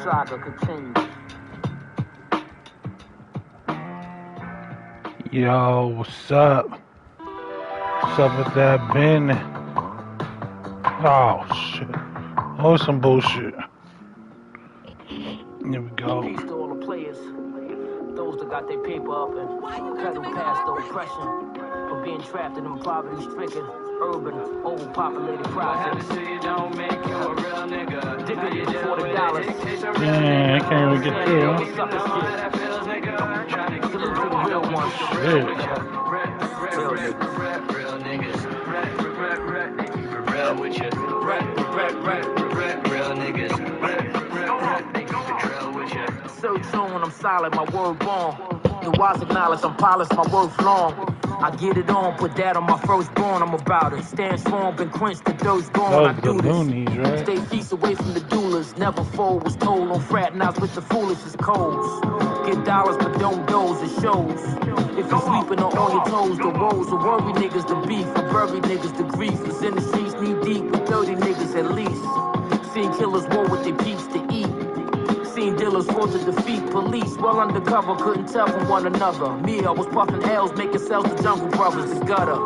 saga continues. Yo, what's up? What's up with that Ben? Oh shit. Oh, some bullshit. Here we go. Peace to all the players, those that got their paper up and pedal past the oppression for being trapped in them poverty-stricken, urban, overpopulated projects. Dignity before the dollars. Yeah, I can't even get through. Salute to the real ones. Shit. So true when I'm solid, my word born. The wise acknowledge I'm polished, my worth long. I get it on, put that on my firstborn, I'm about it. Stand strong, been quenched, the dirt's gone, I do this. Loonies, right? Stay feast away from the doulas, never fold, was told on fraternize with the foolishest codes. Get dollars, but don't doze, it shows. If you're sleeping on all your toes, the woes, the worry niggas, the beef, the bury niggas, the grief. Was in the streets knee deep with 30 niggas at least. Seen killers war with their peeps to eat. Seen dealers fought to defeat police. Well undercover, couldn't tell from one another. Me, I was puffing L's, making sales to Jungle Brothers, the gutter.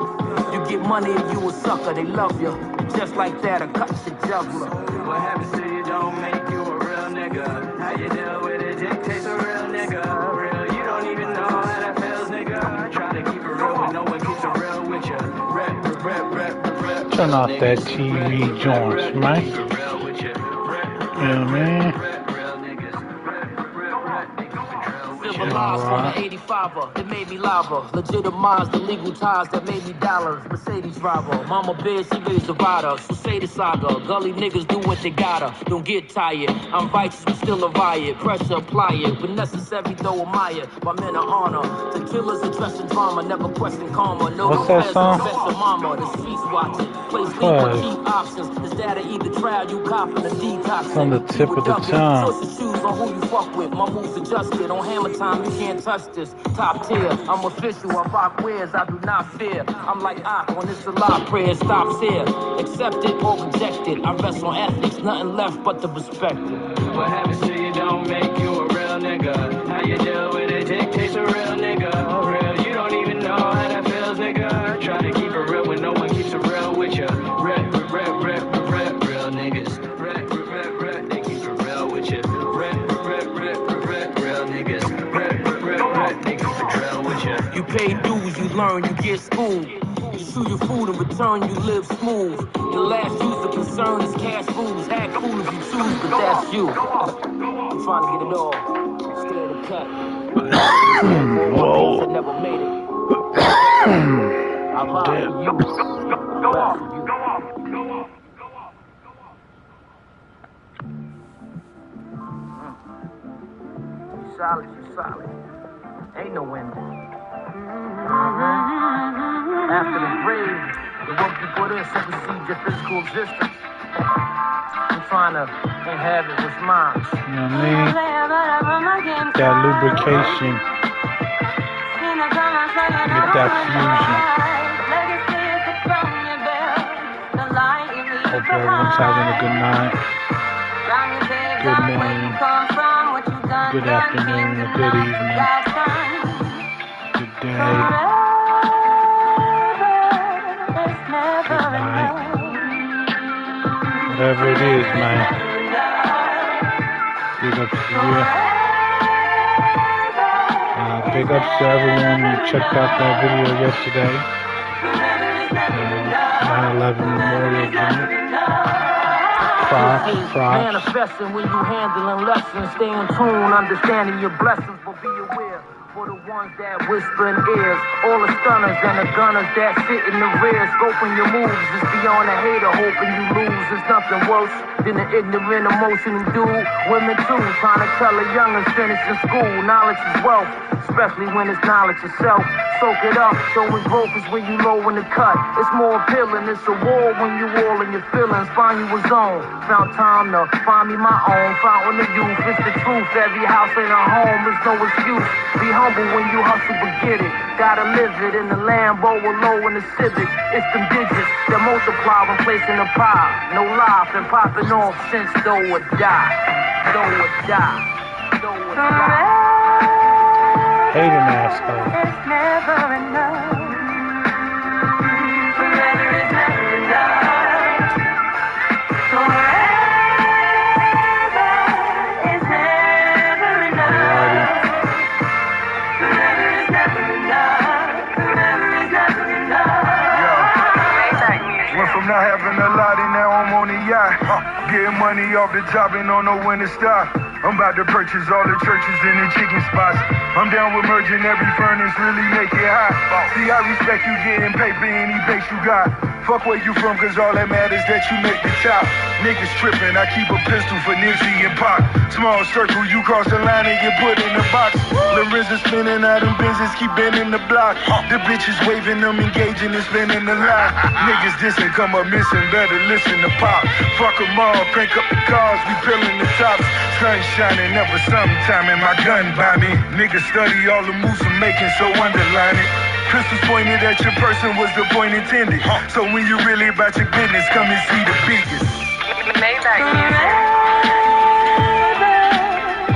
You get money and you a sucker, they love you. Just like that, a cut your juggler. What happens to you don't make you a real nigga. How you deal with it dictates a real nigga. Real, you don't even know how that feels, nigga. Try to keep it real, but no one keeps it real with you. Rap. Turn off that TV joints, man. You know what I mean? Civilized from the 85er, that made me lava. Legitimized the legal ties that made me dollars. Mercedes driver, mama bitch, she raised the rider. So say the saga, gully niggas do what they gotta. Don't get tired, I'm righteous, but still a riot. Pressure, apply it, when necessary, though admired. My men are honor, the killers addressing drama, never question karma. No What's that song? Professor mama, the streets watching. Play sleep with cheap options. Is that either trial you copping a detox? On the tip of the tongue. Choice to choose on who you fuck with. My moves adjusted on hammer time, you can't touch this. Top tier, I'm official, I rock wares, I do not fear. I'm like on this a lot, prayer stops here. Accept it or reject it. I rest on ethics, nothing left but to respect it. What happens to you don't make you a real nigga. How you deal with it dictates a real nigga. Real, you don't even know how that feels, nigga. Try to keep it real when no one keeps it real with you. Real niggas. They keep it real with you. Real niggas. They keep it real with you. You pay dues, you learn, you get schooled. You chew your food in return, you live smooth. Your last use of concern is cash fools. Act cool if you choose, but that's you. I'm trying to get it all. Stay in the cut. Whoa. Never made it. I lied to you. Go off. You solid. Ain't no ending. After the grave, the work you put in supersedes your physical existence. I'm trying to inhabit what's mine. You know what I mean? That lubrication. Get that fusion. Hope everyone's having a good night, good morning, good afternoon, or good evening, good day, good night, whatever it is, man. Big ups to you. Big ups to everyone who checked out that video yesterday. 9/11 Memorial Day. Props. Manifesting when you handling lessons. Stay in tune, understanding your blessings, but be aware. For the ones that whisper in ears, all the stunners and the gunners that sit in the rear, scoping your moves is beyond a hater, hoping you lose. There's nothing worse than an ignorant, emotional dude. Women too, trying to tell a young'un finishing school. Knowledge is wealth, especially when it's knowledge itself. Soak it up, showing growth is when you low in the cut. It's more appealing, it's a war when you all in your feelings. Find you a zone, found time to find me my own. Fountain of youth, it's the truth. Every house ain't a home, there's no excuse. Be humble when you hustle, but get it. Gotta live it in the Lambo or low in the Civic. It's them digits that multiply when placing the pie. No lie, been popping off since though or die. know or die. Know or die. Hating asshole. It's never enough. Forever is never enough. Forever is never enough. Forever is never enough. Forever is never enough. Went from not having a lot and now I'm on a yacht. Getting money off the top and don't know when to stop. I'm about to purchase all the churches and the chicken spots. I'm down with merging every furnace, really make it hot. See, I respect you getting paper any base you got. Fuck where you from, cause all that matters that you make the top. Niggas tripping, I keep a pistol for Nipsey and Pop. Small circle, you cross the line and get put in the box. Lorenzo spinning out them Benzes, keep bending the block. The bitches waving them, engaging and spinning the lot. Niggas dissing, come up missing, better listen to Pop. Fuck them all, crank up the cars, we peeling the tops. Sun shining, never sometime, and my gun by me. Niggas study all the moves I'm making, so underline it. Pistols pointed at your person was the point intended. So when you really about your business, come and see the biggest. Forever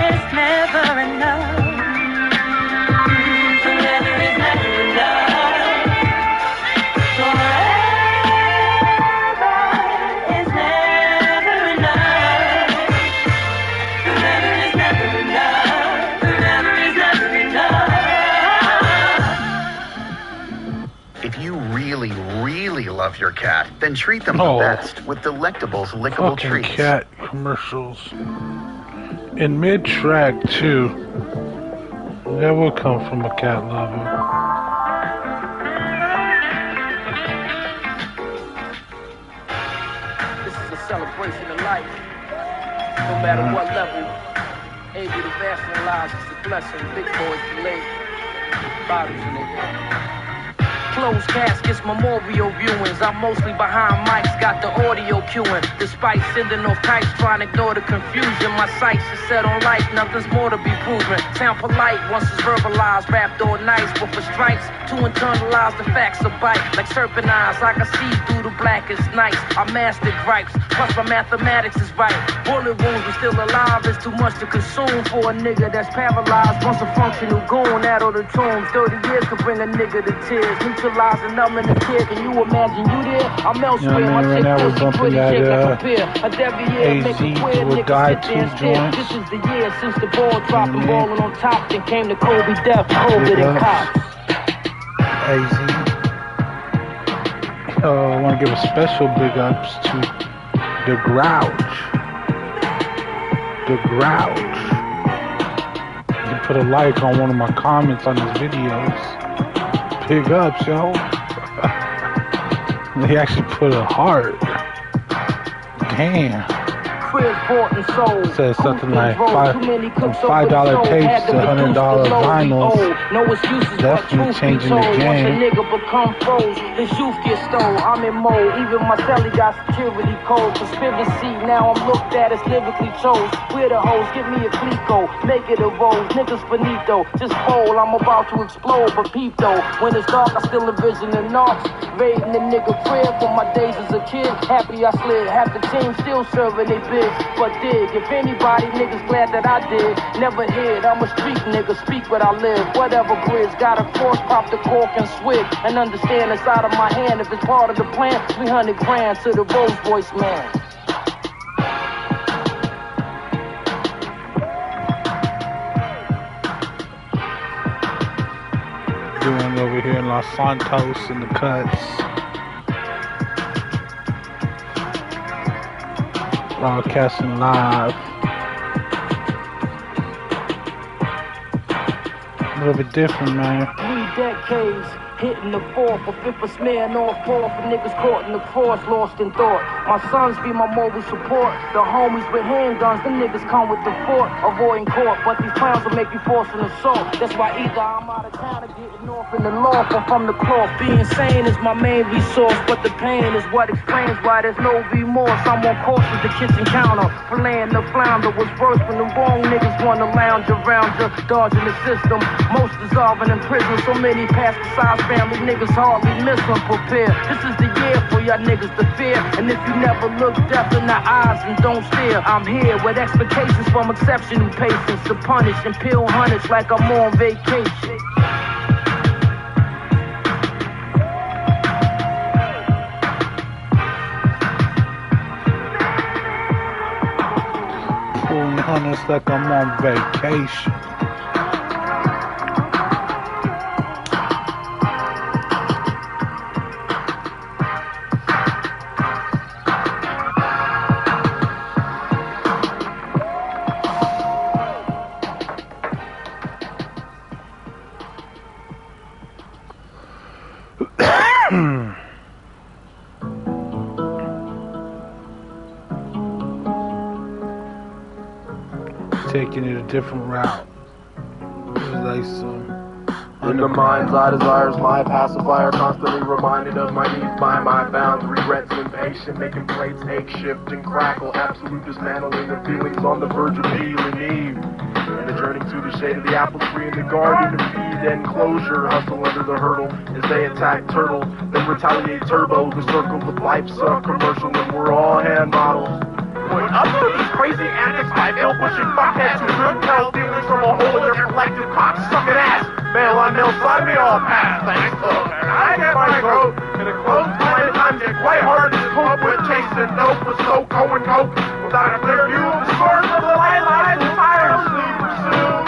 is never enough. Forever is never enough. Forever is never enough. Forever is never enough. Forever is never enough. If you really, really love your cat, then treat them the best with Delectables lickable Fucking treats. cat commercials. In mid-track, too. That will come from a cat lover. This is a celebration of life. No matter what level, able to rationalize is a blessing. Big boys delayed. Bottles in it. Closed caskets, memorial viewings. I'm mostly behind mics, got the audio cueing. Despite sending off kites, trying to ignore the confusion. My sights are set on life, nothing's more to be proven. Sound polite once it's verbalized, rapped all nice. But for stripes, to internalize the facts of bite. Like serpent eyes, I can see through the blackest nights. I mastered gripes, plus my mathematics is right. Bullet wounds, but still alive, it's too much to consume for a nigga that's paralyzed. Once a functional goon, out of the tomb. 30 years could bring a nigga to tears. Neutralizing numb in the kid, can you imagine you there? I'm elsewhere, Yeah, man, my right chick now we're pussy bumping pretty that, chick, I compare. A every year, AZ make a queer will nigga die sit there and two stare. joints. This is the year since the ball dropped and balling on top. Then came the Kobe death, COVID and cops. AZ. I want to give a special big ups to The Grouch. The Grouch. He put a like on one of my comments on his videos. Big ups, yo. He actually put a heart. Damn. Says something like $5 tapes to $100 vinyls. Definitely changing the game. Once a nigga become froze, his youth gets stole. I'm in mode, even my celly got security code. Conspiracy, now I'm looked at as lyrically chose. We're the hoes, give me a clico, make it a rose. Niggas finito, just fold, I'm about to explode. But peep though, when it's dark, I still envision the knots. Raiding the nigga crib from my days as a kid. Happy I slid, half the team still serving they bid. But dig, if anybody, niggas glad that I did. Never hid, I'm a street nigga, speak what I live. Whatever bridge, got a force, pop the cork and swig. And understand it's out of my hand. If it's part of the plan, 300 grand to the Rolls Royce man. Doing over here in Los Santos in the cuts. Broadcasting live. A little bit different, man. 3 decades. Hitting the fourth, or fifth of smearing off fourth, for niggas caught in the force, lost in thought. My sons be my mobile support. The homies with handguns, the niggas come with the fort, avoiding court. But these clowns will make you force an assault. That's why either I'm out of town or getting off in the loft or from the cloth. Being sane is my main resource, but the pain is what explains why there's no remorse. I'm on course with the kitchen counter, filleting the flounder. Was worse when the wrong niggas wanna lounge around you, dodging the system. Most dissolving in prison, so many past the size family niggas hardly miss them. Prepare, this is the year for y'all niggas to fear. And if you never look death in the eyes and don't stare. I'm here with expectations from exceptional patience to punish and peel hundreds like I'm on vacation. Pulling hundreds like I'm on vacation. Taking it a different route. Like some in the mind's eye desires, my pacifier, constantly reminded of my needs by my bounds, regrets and impatient, making plates ache, shift and crackle, absolute dismantling of feelings on the verge of healing Eve. And a journey to the shade of the apple tree in the garden of Eden closure, hustle under the hurdle as they attack turtle, then retaliate turbo, the circle of life's a commercial and we're all hand models. When up to these crazy antics, I feel pushing fuckheads who could tell feelings from a hole in their collective cock-sucking ass. Male on male side me all pass, thanks to and I get my growth. In a closed climate, times get quite hard to cope with chasing dope with so and coke. Without a clear view of the source of the light lines and tirelessly pursue.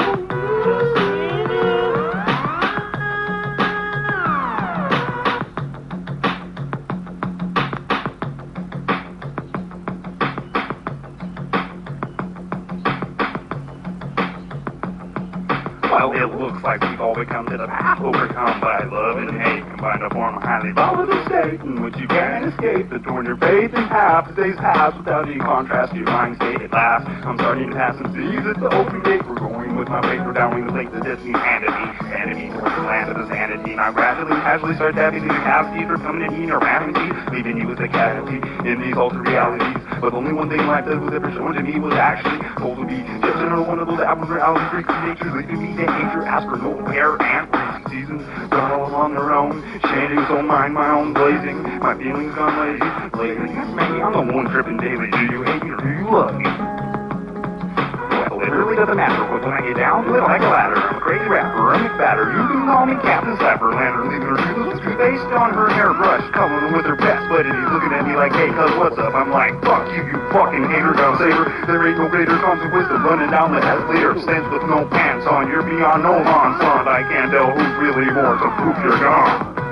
Well, it looks like we've all become to the path, overcome by love and hate, combined to form a highly volatile state in which you can't escape the torn your faith in half. The days pass without any contrast to your mind state at last. I'm starting to pass some seas at the open gate. We're going with my faith, we're downing the lake to destiny handed me. Enemy towards the land of the sanity. And I gradually, casually start tapping into the cavity for coming in or ramming leaving you as a casualty in these altered realities. But the only one thing life that was ever shown to me was actually told to be just another one of those apples reality freaky natures leading me to nature, ask for no air and freezing seasons, done all on their own, changing so mind my own blazing, my feelings gone lazy, maybe I'm the one tripping daily, do you hate me or do you love me? Well, it really doesn't matter, but when I get down to it like a ladder, I'm a crazy rapper, I'm a batter, you can call me Captain Slapper, Lantern leaving her shoes based on her hairbrush, coloring with her best buddy, he's looking at me like, hey cuz what's up, I'm like, fuck you, you fucking hater, gun saver, there ain't no greater consequence than running down the escalator, stands with no pants on, you're beyond no lawn, son, I can't tell who's really more, so proof you're gone.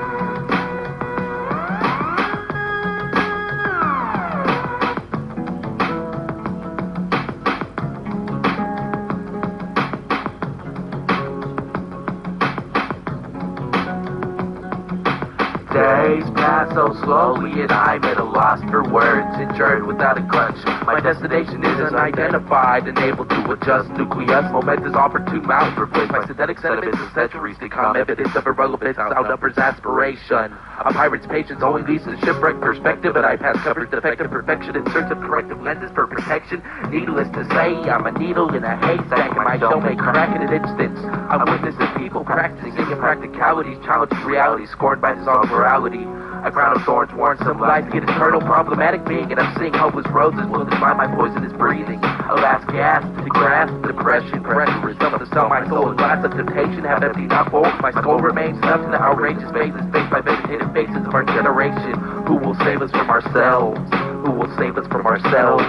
Days pass so slowly and I'm at a loss for words, injured without a clutch. My destination is unidentified, unable to adjust. Nucleus momentous opportune mouth replaced by synthetic sediments of centuries to come. Evidence of irrelevance outnumbers aspiration. A pirate's patience only leads to shipwreck perspective, and I pass covered defective perfection in search of corrective lenses for protection. Needless to say, I'm a needle in a haystack, and my show may crack in an instance. I'm witnessing people practicing impracticalities, challenging reality scorned by this all morality. A crown of thorns warns some life get eternal problematic being, and I'm seeing hopeless roses will define my poisonous breathing. A last gasp to grasp depression, pressure is up to sell my soul. A glass of temptation have emptied not full. My skull remains stuffed in the outrageous faces faced by vegetative faces of our generation. Who will save us from ourselves? Who will save us from ourselves?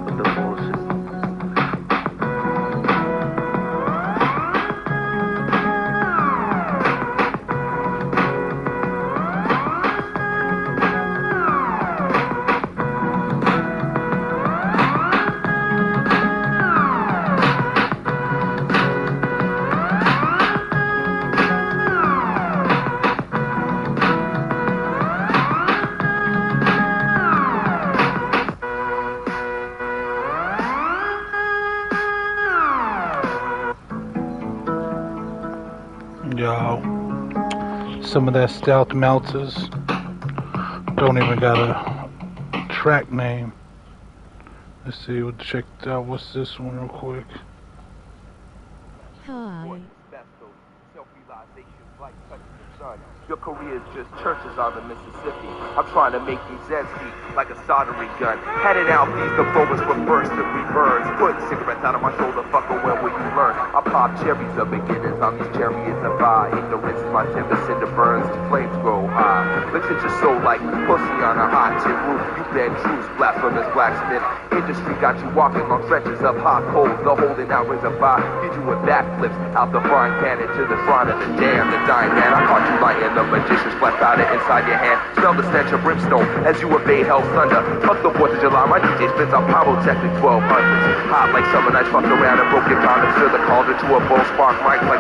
With the bullshit. Yo, some of that stealth melters don't even got a track name. Let's see, we'll check out what's this one real quick. Hi. Your career is just churches on the Mississippi. I'm trying to make these ends meet like a soldering gun. Handing out these diplomas for first and reverse. Putting cigarettes out of my shoulder, fucker, when will you learn? I pop cherries of beginners on these chariots of fire. Ignorance is my timber, cinder burns, flames grow high. Looks at your soul like pussy on a hot tin roof. You bend truths, blasphemous blacksmith. Industry got you walking on stretches of hot coals. The holding out rings of fire. Did you with backflips out the frying pan into the shrine of the damned, the dying man. I caught you lying. The magician's flesh powder inside your hand. Smell the stench of brimstone as you obey hell's thunder. Fuck the 4th of July, my DJ spins on pyrotechnic 1200s. Hot like summer nights, fucked around and broke your condom. Fill the cauldron to a bowl, spark mics like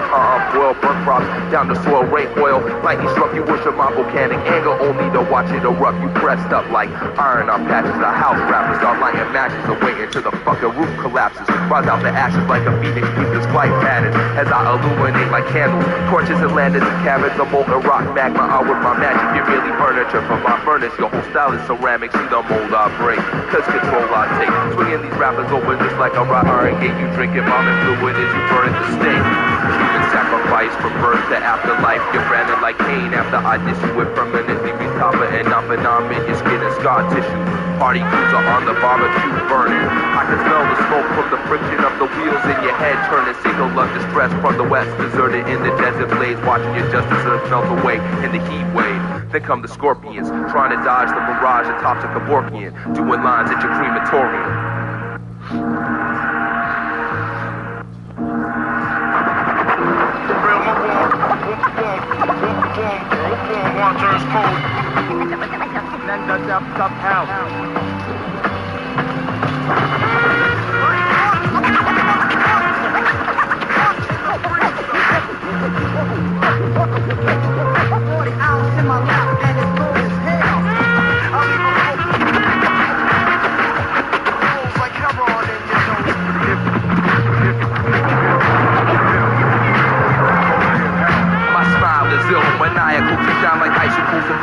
boil, burn crops down the soil, rain oil. Lightning struck, you worship my volcanic anger only to watch it erupt. You pressed up like iron on patches of house rappers. Start lighting matches away until the fucking roof collapses. Rise out the ashes like a phoenix, keep this flight pattern as I illuminate like candles. Torches and lanterns and cabins of molten rock. Magma out with my magic, you're really furniture from my furnace. Your whole style is ceramic, see the mold I break. Cause control I take. Swinging these rappers over just like a raw iron gate. You drinking vomit fluid as you burn at the stake. Human sacrifice from birth to afterlife. You're branded like Cain after I diss you with permanently retopper and non-phenom in your skin and scar tissue. Party crews are on the barbecue burning. I can smell the smoke from the friction of the wheels in your head, turning signal of distress from the west. Deserted in the desert blaze, watching your justice melt away in the heat wave. Then come the scorpions, trying to dodge the mirage atop the Kevorkian, doing lines at your crematorium.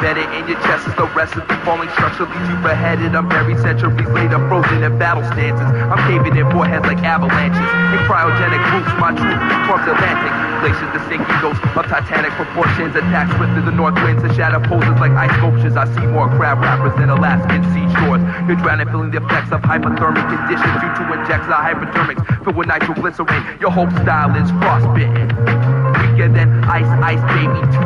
Embedded in your chest is the recipe. Falling structure leaves you beheaded. I'm buried centuries later, frozen in battle stances. I'm caving in foreheads like avalanches. In cryogenic groups, my truth towards Atlantic. Glaciers, the sinking ghosts of titanic proportions. Attack swift as the north winds and shadow poses like ice sculptures. I see more crab rappers than Alaskan seashores. You're drowning, feeling the effects of hypothermic conditions due to injections of hypodermics filled with nitroglycerin. Your whole style is frostbitten. Weaker than ice, baby. Too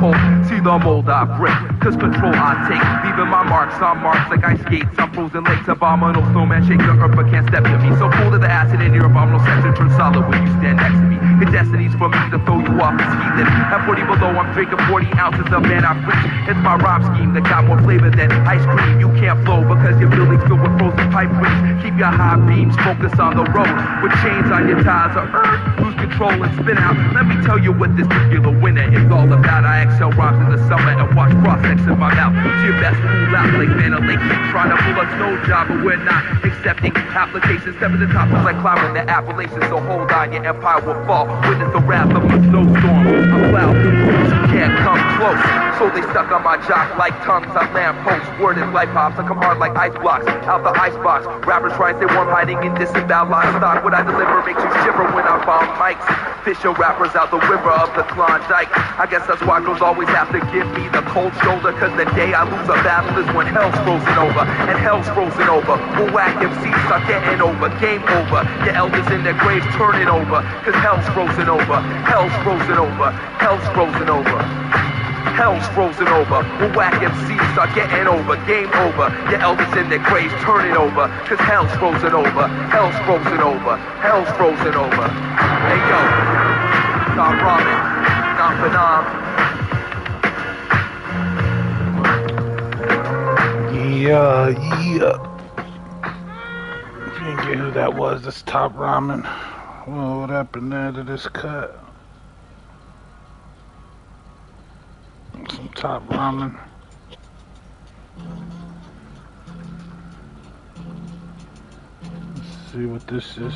cold. See the mold I break, cause control I take. Leaving my marks on marks like ice skates. I'm frozen lakes, abominable snowman. Shake the earth but can't step to me. So cool that the acid in your abominable section turns solid when you stand next to me. Your destiny's for me to throw you off this heathen. At 40 below, I'm drinking 40 ounces of man I preach. It's my rhyme scheme that got more flavor than ice cream. You can't flow because your building's filled with frozen pipe dreams. Keep your high beams focused on the road. With chains on your ties of earth, lose control and spin out. Let me tell you what this particular winner is all about. I exhale rhymes in the summer and watch prospects in my mouth. To your best cool out like Vanna Lake. Trying to pull a snow job, but we're not accepting applications. Step to the top is like climbing the Appalachians. So hold on, your empire will fall. Witness the wrath of a snowstorm. A cloud can't come close. So they stuck on my jock like tongues on lampposts. Word is life pops, I come hard like ice blocks. Out the icebox, rappers try and stay warm, hiding in disemboweled livestock. What I deliver makes you shiver when I bomb mics. Fish your rappers out the river of the Klondike. I guess that's why girls always have to give me the cold shoulder. Cause the day I lose a battle is when hell's frozen over. And hell's frozen over. We'll whack MCs, start getting over. Game over. Your elders in their graves turning over. Cause hell's frozen over. Hell's frozen over. Hell's frozen over. Hell's frozen over. We'll whack MCs, start getting over. Game over. Your elders in their graves turning over. Cause hell's frozen over. Hell's frozen over. Hell's frozen over. Hey yo, stop ramen, non-phenom. Yeah. If you didn't get who that was, that's Top Ramen. Well, what happened there to this cut? Some Top Ramen. Let's see what this is.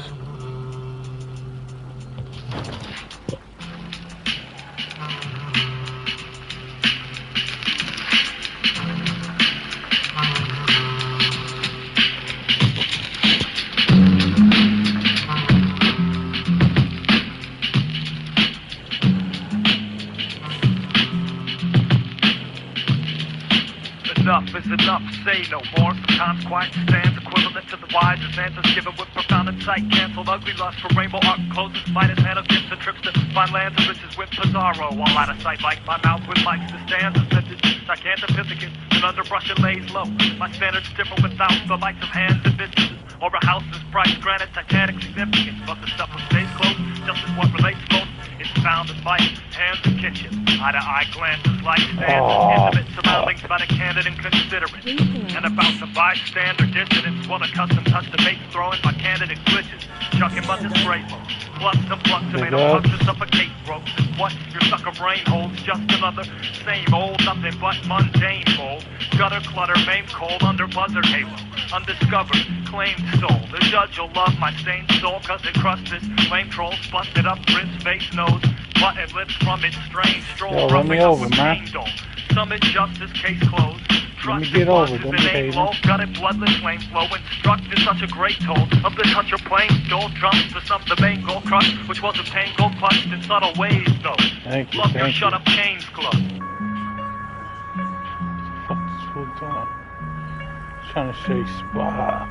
enough is enough, say no more. Sometimes quiet stands equivalent to the wisest answers given with profound insight. Canceled ugly lust for rainbow art closes. Minus hand of gifts and trips to find lands of riches with Pizarro. All out of sight like my mouth with mics to stand suspended. Gigantificant and underbrush and lays low. My standards differ without the lights of hands and businesses. Or a house's price granted Titanic significance. But the stuff stays close, just as what relates most. It's found in life, hands and kitchen. Eye-to-eye glances like stands intimate surroundings by the candid and considerate. And about the bystander dissidents, one accustomed touch debates throwing my candidate glitches. Chucking much as spray foam. Plus some tomato pucks to suffocate ropes. Is what your sucker brain holds. Just another same old, nothing but mundane mold. Gutter clutter, main cold under buzzard halo. Undiscovered, claimed soul. The judge will love my stained soul, cause it crushed this lame trolls. Busted up, rinse face, nose. Button lips from its strange stroll. Yo, run me over, man. Summit justice, case closed. Let me get over, don't be hating. Gutted bloodless flame flowing, struck to such a great toll of the touch of plain gold drums to some the main gold crush, which was obtained gold clutched in subtle ways though. Thank you, Love your shut up chains club. Fuck this fool doing? Trying to shake spot.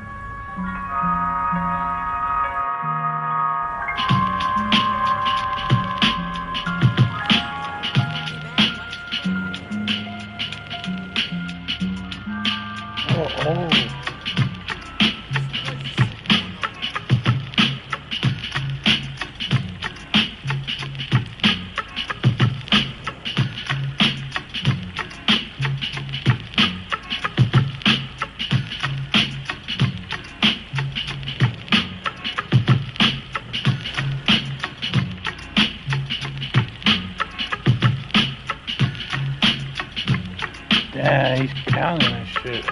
Oh. Yeah, he's pounding that shit.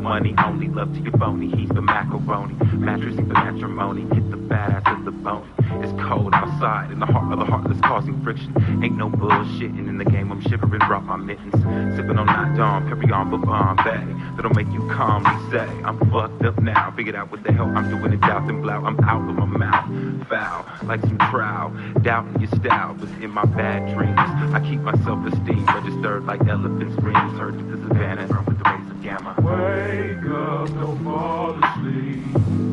Money only, love to your bony. He's the macaroni, mattress the matrimony. Get the badass of the bone. It's cold outside, in the heart of the heartless, causing friction. Ain't no bullshitting in the game. I'm shivering, drop my mittens, sipping on Not Dawn, Perry on Bombay. That'll make you calmly say, I'm fucked up now. Figured out what the hell I'm doing in doubt and blout. I'm out of my mouth, foul like some trowel, doubting your style. But in my bad dreams, I keep my self-esteem registered like elephant screams. Heard to the savannah, burn with the rays of gamma. Wake up, don't fall asleep.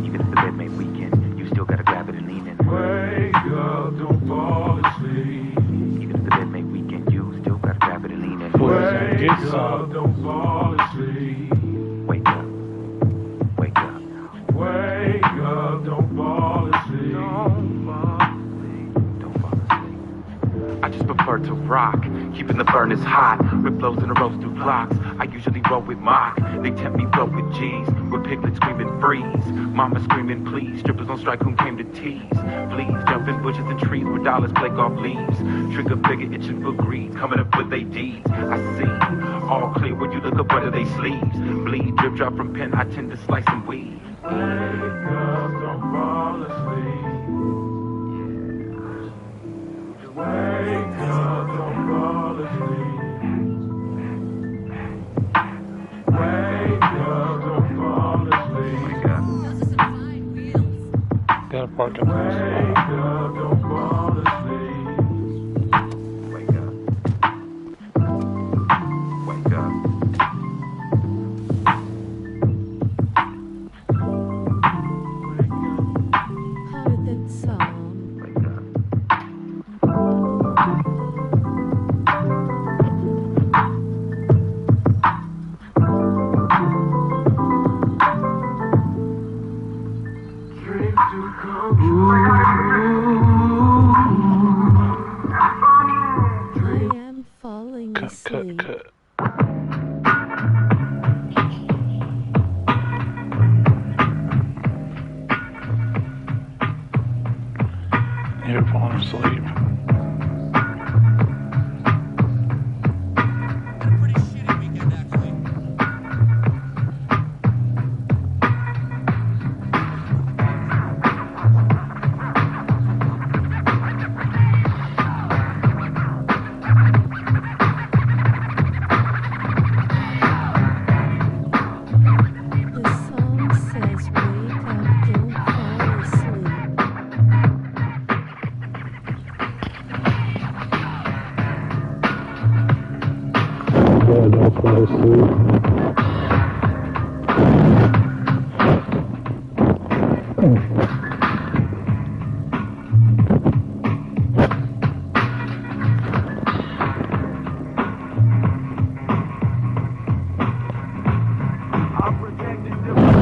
Even if the bed may weaken, you still gotta grab it and lean in. Wake up, don't fall asleep. Even if the bed may weaken, you still gotta grab it and lean in. Wake up, don't fall asleep. Wake up. Wake up. Wake up, don't fall asleep. Don't fall asleep. I just prefer to rock, keeping the furnace hot. Rip blows in a roast through blocks. I usually roll with mock. They tempt me roll with G's. With piglets screaming freeze. Mama screaming please. Strippers on strike who came to tease. Please jump in bushes and trees where dollars flake off leaves. Trigger figure itching for greed. Coming up with they deeds. I see. All clear when you look up under they sleeves. Bleed, drip drop from pen. I tend to slice and weave. Wake up, don't fall asleep. Wake up, don't fall asleep. Wake up, don't fall asleep. Wake up. Gotta park up Wake up, don't fall asleep. Wake up. Wake up. Heard that song. Wake up. You're falling asleep.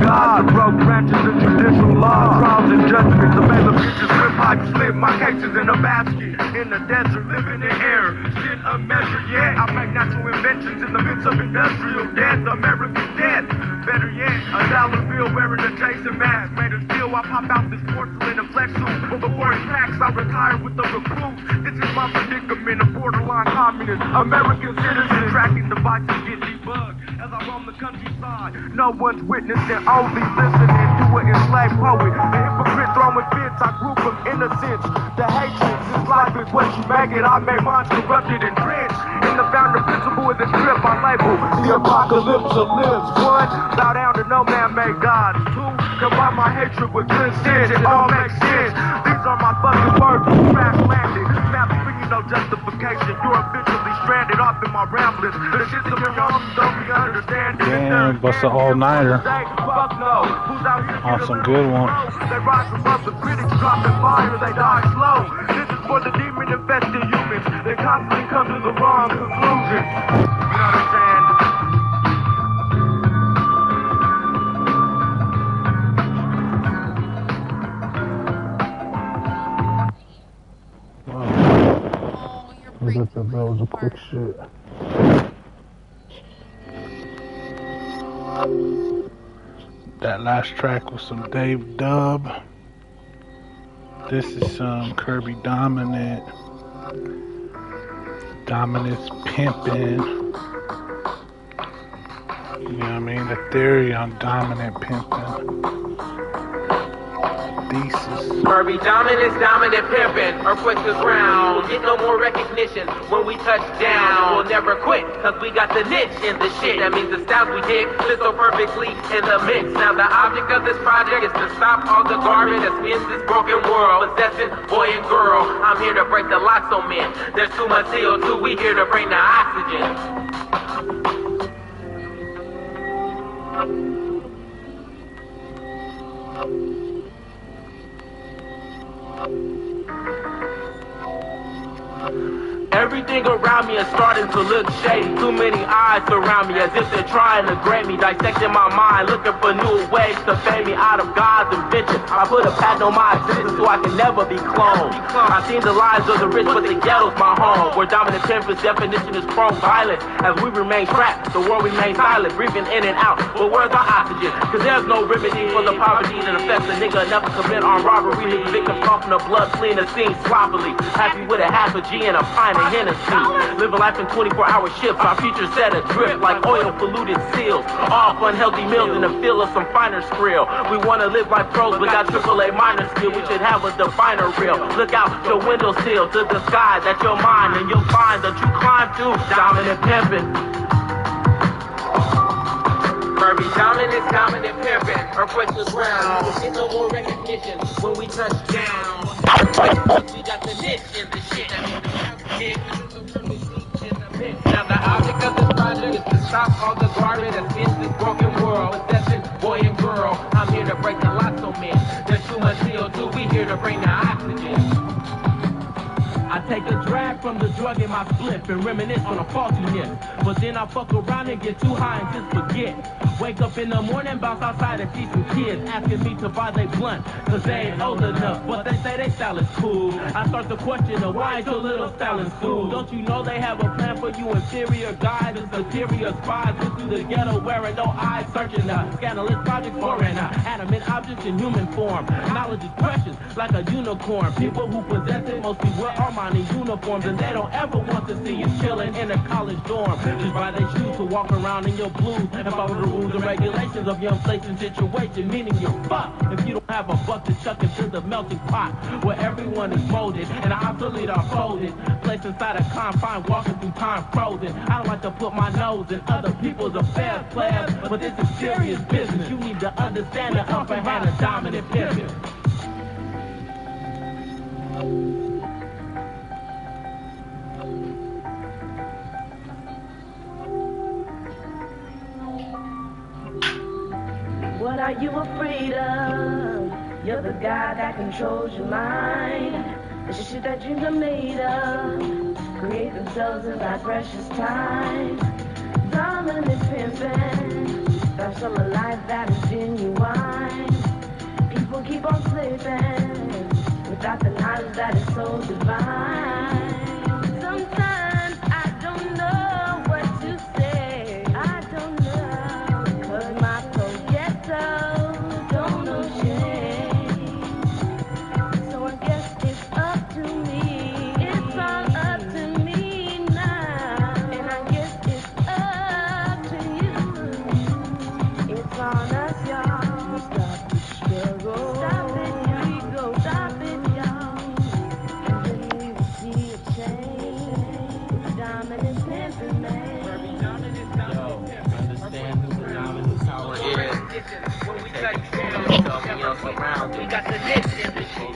God broke branches of judicial law, trials and judgments. The bailiff bitches with pipes, slip my cases in a basket. In the desert, living in air, shit unmeasured. Yeah, I make natural inventions in the midst of industrial death. American death. Better yet, $1 bill wearing a Jason mask. Made of steel, I pop out this porcelain and flex suit. But before it cracks, I retire with the recruit. This is my predicament, a borderline communist. American citizen tracking devices get debugged as I roam the countryside. No one's witnessing, only listening to an enslaved poet. A hypocrite throwing fits, I grew from innocence. The hatred, this life is what you make it. I made mine corrupted and drenched. In the founder principle of the strip, I label the apocalypse of lives. 1, bow down to no man-made God. 2, combine my hatred with good sense. It all makes sense. These are my fucking words, crash landed. Math bringing no justification. You're eventually stranded off in my ramblings. The system of your own don't be understanding. Damn, bust an all-nighter. Awesome, good one. They rise above the critics, dropping fire, they die slow. This is for the demon-infested humans. They constantly come to the wrong conclusion. You know what I'm saying? That was a quick shit. That last track was some Dave Dub. This is some Kirby Dominant. Dominant's Pimpin'. You know what I mean? The theory on dominant pimpin'. Thesis. Kirby Dominant's dominant pimpin'. Earthquake is round. Get no more recognition when we touch down. We'll never quit, cause we got the niche in the shit. That means the styles we dig fit so perfectly in the mix. Now the object of this project is to stop all the garbage that spins this broken world. Possessing boy and girl. I'm here to break the locks on men. There's too much CO2, we here to bring the oxygen. Everything around me is starting to look shady. Too many eyes surround me as if they're trying to grab me. Dissecting my mind, looking for new ways to fade me out of God's invention. I put a patent on my existence so I can never be cloned. I've seen the lives of the rich, but the ghetto's my home. Where dominant pimpin's definition is pro-violence. As we remain trapped, the world remains silent, breathing in and out. But where's our oxygen? Cause there's no remedy for the poverty that affects a nigga enough to commit armed robbery. Niggas victims coughing the blood, fleeing the scene sloppily. Happy with a half a G and a pint of Hennessy. Living life in 24-hour shifts, our future set adrift like oil-polluted seals. All unhealthy meals in the field of some finer skrill. We want to live like pros, but got AAA minor skill. We should have a definer reel. Look out your windowsill to the sky, that's your mind, and you'll find that you climb to dominant pimpin'. Kirby Dominant's dominant pimpin'. Earthquake is round. Get no more recognition when we touch down. We got the niche in the shit. Now the object of this project is to stop all the garbage that's in this broken world. Possessing boy and girl. I'm here to break the locks on men. There's too much CO2. We here to bring the oxygen. I take a drag from the drug in my spliff and reminisce on a faulty myth. But then I fuck around and get too high and just forget Wake up in the morning, bounce outside and see some kids asking me to buy they blunt, cause they ain't old enough, but they say they style is cool. I start to question why is your little style in school? Don't you know they have a plan for you inferior guys and superior spies went through the ghetto wearing no eyes, searching scandalous projects foreign animate objects in human form. Knowledge is precious like a unicorn. People who possess it mostly wear Armani uniforms, and they don't ever want to see you chilling in a college dorm. Just buy their shoes to walk around in your blues and follow the rules and regulations of your inflation situation, meaning you're fucked if you don't have a buck to chuck into the melting pot where everyone is molded and the obsolete are folded, placed inside a confine, walking through time frozen. I don't like to put my nose in other people's affairs, players, but this is serious business. You need to understand the upper hand of dominant pivot. What are you afraid of? You're the guy that controls your mind. The shit that dreams are made of create themselves in that precious time. Dominant pimping, that's some of life that is genuine. People keep on slipping without the knowledge that is so divine. Sometimes I don't know what to say. I don't know, 'cause my soul gets so don't know shame. So I guess it's up to me. It's all up to me now. And I guess it's up to you. It's on us, y'all. Stop the struggle. Stop it, here we go. Stop it, y'all. And then we will see a change. It's dominant pimpin', man. Understand who the dominant power is. When we touch down, we got the next in the shit.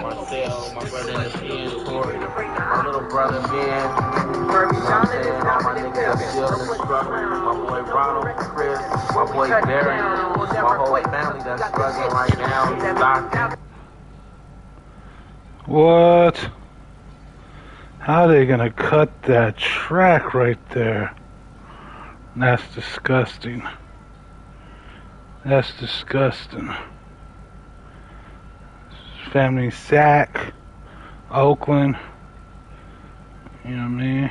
Marcel, my brother in the pen, Corey, my little brother Ben, you know what I'm saying, all my niggas are still in the struggle, my boy Ronald, Chris, my boy Barry, my whole family that's struggling right now, Doctor. What? How are they gonna cut that track right there? That's disgusting. That's disgusting. Family Sack, Oakland. You know what I mean?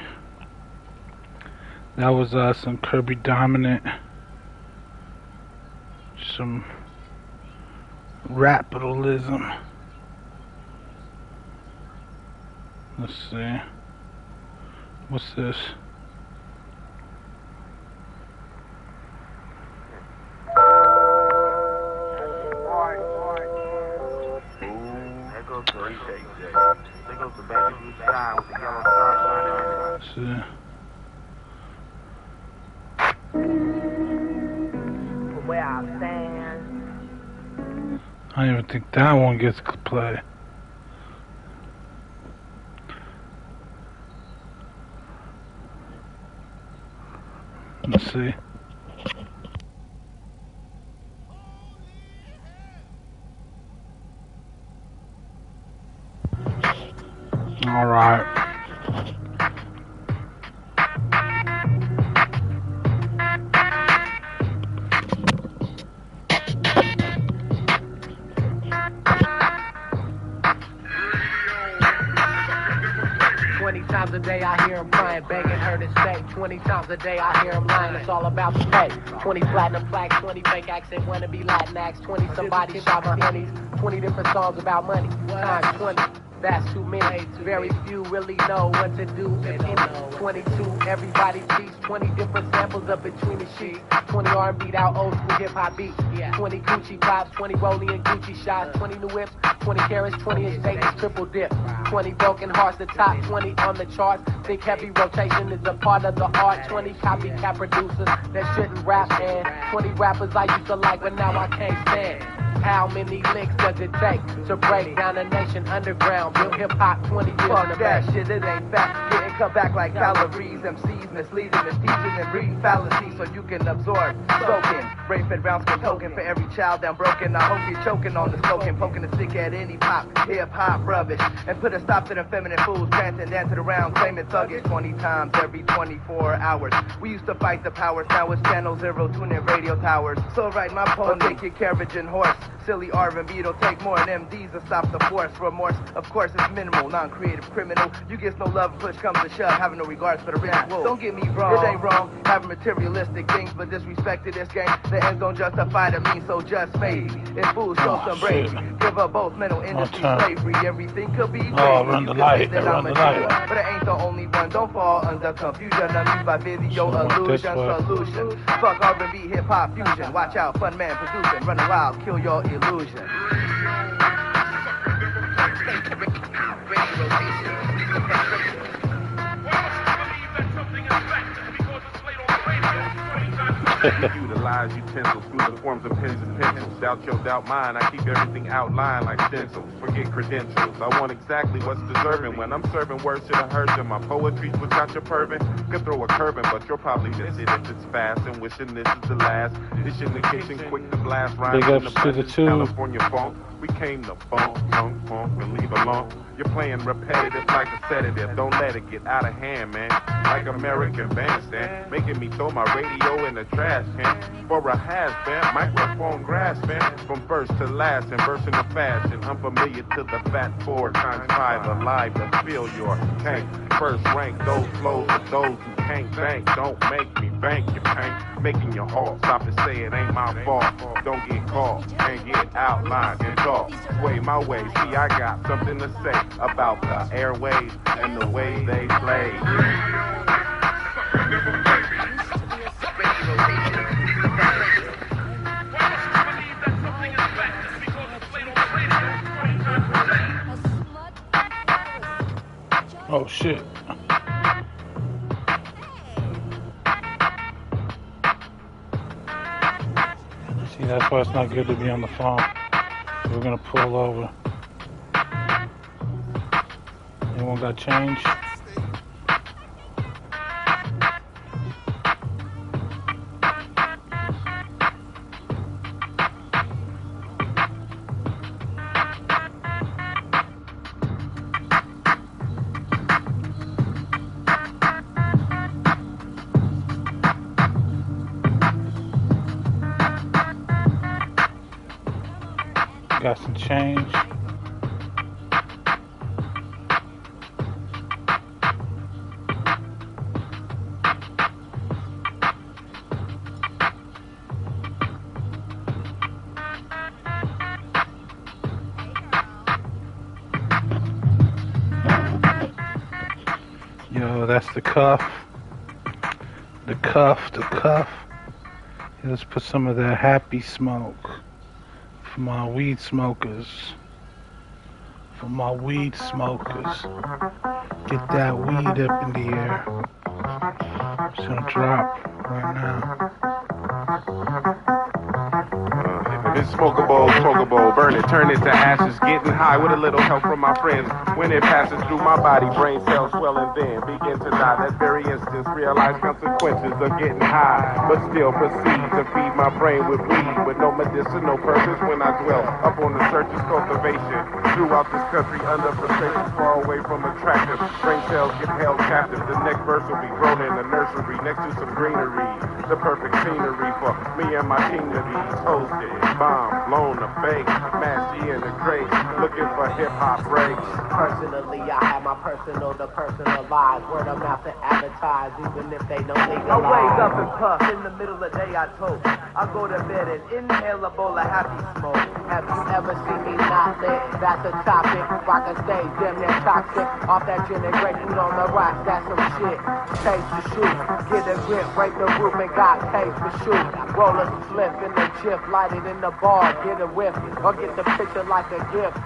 That was some Kirby Dominant. Some rapidalism. Let's see. What's this? There goes the retake, Jay. There goes the baby blue sky with the yellow star shining in it. See. Where I stand. I don't even think that one gets play. Let's see. All right. Times a day I hear him crying, begging her to stay. 20 times a day I hear him lying, it's all about the pay. 20 platinum plaques, 20 fake accent, wanna be Latin acts, 20 somebody shot my honeys, 20 different songs about money, times 20. That's too many. Very few really know what to do. If any. 22, everybody cheats. 20 different samples up between the sheets. 20 R&B'd out old school hip hop beats. 20 Gucci pops, 20 Rollie and Gucci shots. 20 new whips, 20 carats, 20 estates, triple dip. 20 broken hearts, the top 20 on the charts. Think heavy rotation is a part of the art. 20 copycat producers that shouldn't rap, and 20 rappers I used to like, but now I can't stand. How many licks does it take to break down a nation underground? Real hip hop 20 years in the that shit, it ain't fact. Getting cut back like calories. MCs misleading, misteaching, and breeding fallacies so you can absorb. Soaking, brain-fed rounds for token for every child down broken. I hope you're choking on the smoking, poking a stick at any pop, hip-hop rubbish, and put a stop to the feminine fools chanting, dancing around, claiming thuggish 20 times every 24 hours. We used to fight the powers, now it's channel 0, tune in radio towers. So write my poem, take your carriage and horse. Silly R&B, it'll take more than MDs to stop the force. Remorse, of course, is minimal, non-creative criminal. You get no love, push comes to shove, having no regards for the ritual. Don't get me wrong, it ain't wrong, having materialistic things, but disrespect to this game. The ends don't justify the means, so just maybe if fools show some bravery, give up both mental industry slavery. Everything could be crazy. Run the light, run the light. But it ain't the only one. Don't fall under confusion. Amused by video illusion solution. Fuck R&B, hip hop fusion. Watch out, fun man producing. Running wild, kill your illusion. Utilize utensils through the forms of pens and pencils. Doubt your doubt mine. I keep everything outlined like stencils. Forget credentials. I want exactly what's deserving. When I'm serving words to the hurt and my poetry's what got you perving. Could throw a curving, but you'll probably miss it if it's fast. And wishing this is the last. Dish in the kitchen, quick to blast. Rhymes in the blast. California funk. We came to funk, and leave alone. You're playing repetitive like a sedative. Don't let it get out of hand, man. Like American Bandstand, making me throw my radio in the trash can. For a has-been, microphone grasping. From first to last, and verse in the fashion. Unfamiliar to the fat 4 times 5 alive to fill your tank. First rank, those flows for those who can't bank. Don't make me bank your paint. Making your heart stop and say it ain't my fault. Don't get caught and get outlined and talk. Sway my way, see I got something to say about the airways and the way they play. Oh shit. See, that's why it's not good to be on the phone. We're gonna pull over. Anyone got change? Got some change. Yo, that's the cuff. The cuff, the cuff. Let's put some of that happy smoke. For my weed smokers. For my weed smokers. Get that weed up in the air. It's gonna drop right now. It's smokable, burn it, turn it to ashes, getting high with a little help from my friends. When it passes through my body, brain cells swell and then begin to die. That very instance, realize consequences of getting high, but still proceed to feed my brain with weed, with no medicinal purpose when I dwell up on the surface cultivation. Throughout this country, under frustration, far away from attractive. Brain cells get held captive. The next verse will be grown in the nursery next to some greenery. The perfect scenery for me and my team to be toasted. Bomb, blown, a fake, matchy in the crate, looking for hip-hop breaks. Personally, I have my personal to personalize, word of mouth to advertise, even if they don't legalize. I wake up and puff, in the middle of the day I toast. I go to bed and inhale a bowl of happy smoke. Have you ever seen me not lit? That's a topic, rock a stage, damn near toxic. Off that gin and grapefruit on the rocks, that's some shit. Taste the shoot, get a grip, break the roof and got taste for shoot. Roll a slip in the chip, light it in the bar, get a whiff, or get the picture like a gift.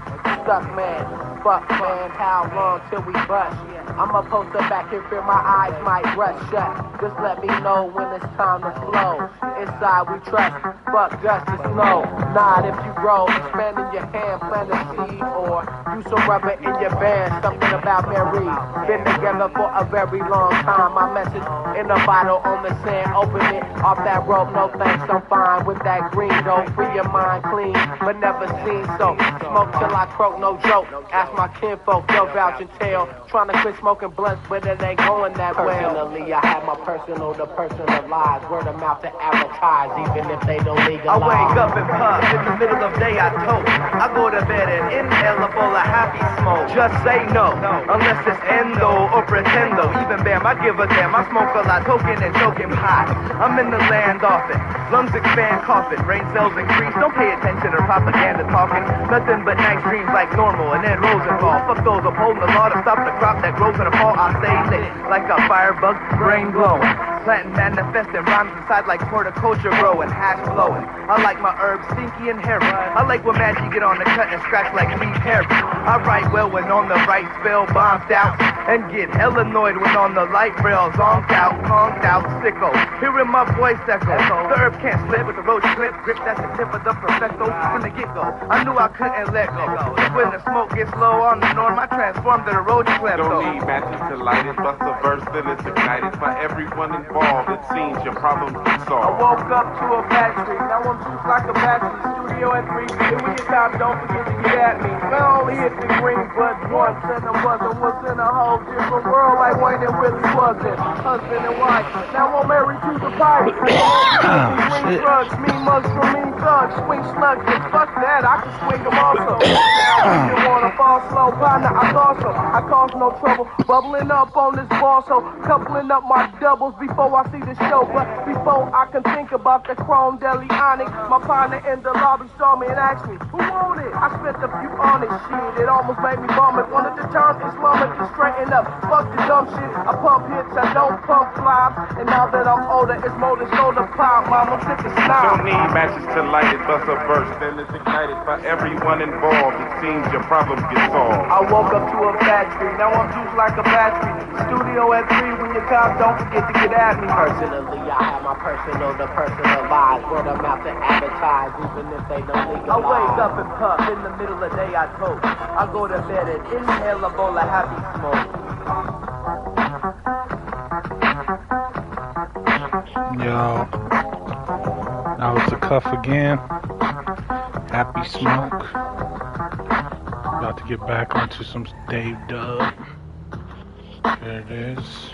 Stuck man, fuck, man, how long till we bust? I'ma post up back here, fear my eyes might rust shut. Just let me know when it's time to flow. Inside we trust, fuck dust and snow. Nod if you grow, expanding your hand, plant a seed, or use some rubber in your band. Something about Mary. Been together for a very long time. My message in a bottle on the sand. Open it off that rope, no thanks, I'm fine with that green though. Free your mind clean, but never seen so. Smoke till I croak, no joke. Ask my kinfolk, they'll vouch and tell. Trying to quit smoking blunts, but it ain't going that well. Personally, I have my personal to personal lives. Word of mouth to advertise, even if they don't legalize. I wake up and puff, in the middle of day I tote. I go to bed and inhale a bowl of happy smoke. Just say no, unless it's endo or pretendo. Even bam, I give a damn, I smoke a lot, token and choking hot. I'm in the land often, lungs expand, coughing, brain cells increase. Don't pay attention to propaganda talking. Nothing but nice dreams like normal, and then Rosenthal. Fuck those upholding the law to stop the crop that grows in the fall. I stay lit like a firebug, brain glowing. Planting, manifesting rhymes inside like horticulture growing, hash blowing. I like my herbs stinky and hairy. I like when magic get on the cut and scratch like Lee Perry. I write well when on the right spell, bombed out, and get hella annoyed when on the light rail, zonked out, sicko. Hearing my voice echo. The herb can't slip with the roach clip, grip that's the tip of the perfecto from the get go. I knew I couldn't let go. When the smoke gets low on the norm, I transform to the roach klepto. Don't need matches to light it, bust a verse, then it's ignited. For everyone involved, it seems your problems get I solved. woke up to a battery, now I'm juiced like a battery. Studio at 3, and when you time, don't forget to get at me. I only hit the green button once, and I was in a whole different world like Wayne and Willie wasn't. Husband and wife, now I'm married to the pipe. Green drugs, mean mugs for mean thugs. Swing slugs, but fuck that, I can swing them also. Now you wanna fall slow, partner, I thought so. I cause no trouble, bubbling up on this ball, so coupling up my doubles before I see the show. But before I can think about the chrome deli onyx, my partner in the lobby saw me and asked me, who owned it? I spent a few on it, shit, it almost made me vomit. Wanted to turn this moment to straighten up. Fuck the dumb shit, I pump hits, I don't pump flies. And now that I'm older, it's more than soda pop. Mama took a snap. Don't need matches to light it, bust a verse, then it's ignited. For everyone involved, it seems your problems get solved. I woke up to a factory, now I'm juiced like a battery. Studio at 3, when you come, don't forget to get at me. Personally, I have my personal to personal lives. Word of mouth to advertise, even if they don't legalize. I wake up and puff, in the middle of the day I toast. I go to bed and inhale a bowl of happy smoke. Yo, now it's a cuff again. Happy smoke. About to get back onto some Dave Dub. There it is.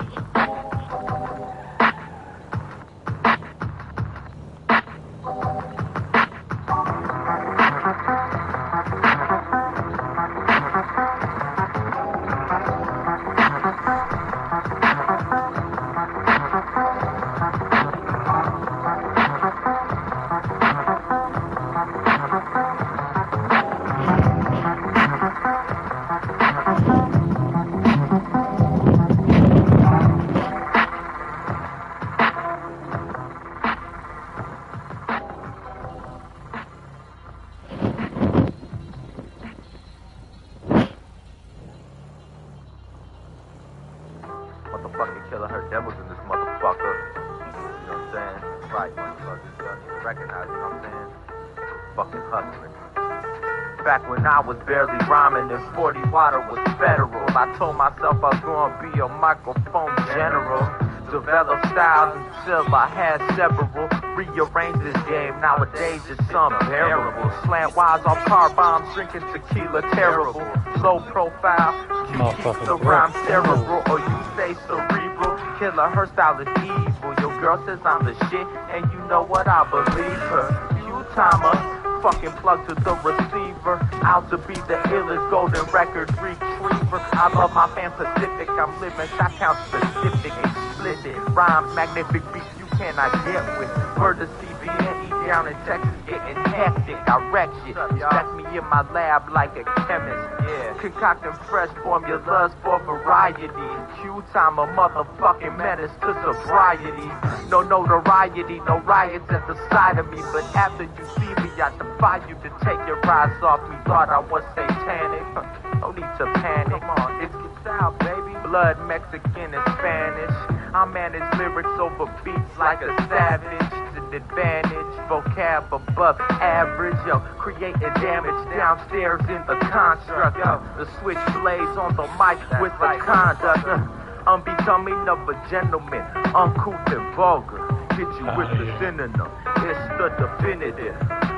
Motherfucking killer, her devils in this motherfucker. You know what I'm saying? Right, motherfuckers. Y'all need to recognize, you know what I'm saying? Fucking hustling. Back when I was barely rhyming and 40 water was federal, I told myself I was gonna be a microphone general. Develop styles until I had several. Rearrange this game, nowadays it's unbearable. Slant wise off car bombs, drinking tequila, terrible. Low profile, the rhyme cerebral, or you say cerebral. Killer, her style is evil. Your girl says I'm the shit, and you know what, I believe her. Q-timer, fucking plug to the receiver. Out to be the illest golden record retriever. I love my fan Pacific, I'm living Shot-Town specific, explicit. Rhymes, magnific beats, you can I get with? Murder CBNE down in Texas getting hectic. I wreck shit. Stack me in my lab like a chemist. Yeah. Concocting fresh formulas for variety. Q time a motherfucking menace to sobriety. No notoriety, no riots at the side of me. But after you see me, I defy you to take your eyes off me. Thought I was satanic. No need to panic. Come on, it's style, baby. Blood, Mexican, and Spanish. I manage lyrics over beats like a savage. An advantage, vocab above average. Yo, creating damage downstairs in the construct. Yo, the switchblades on the mic with the conduct. Unbecoming of a gentleman, uncouth and vulgar. Hit you with the synonym. It's the definitive.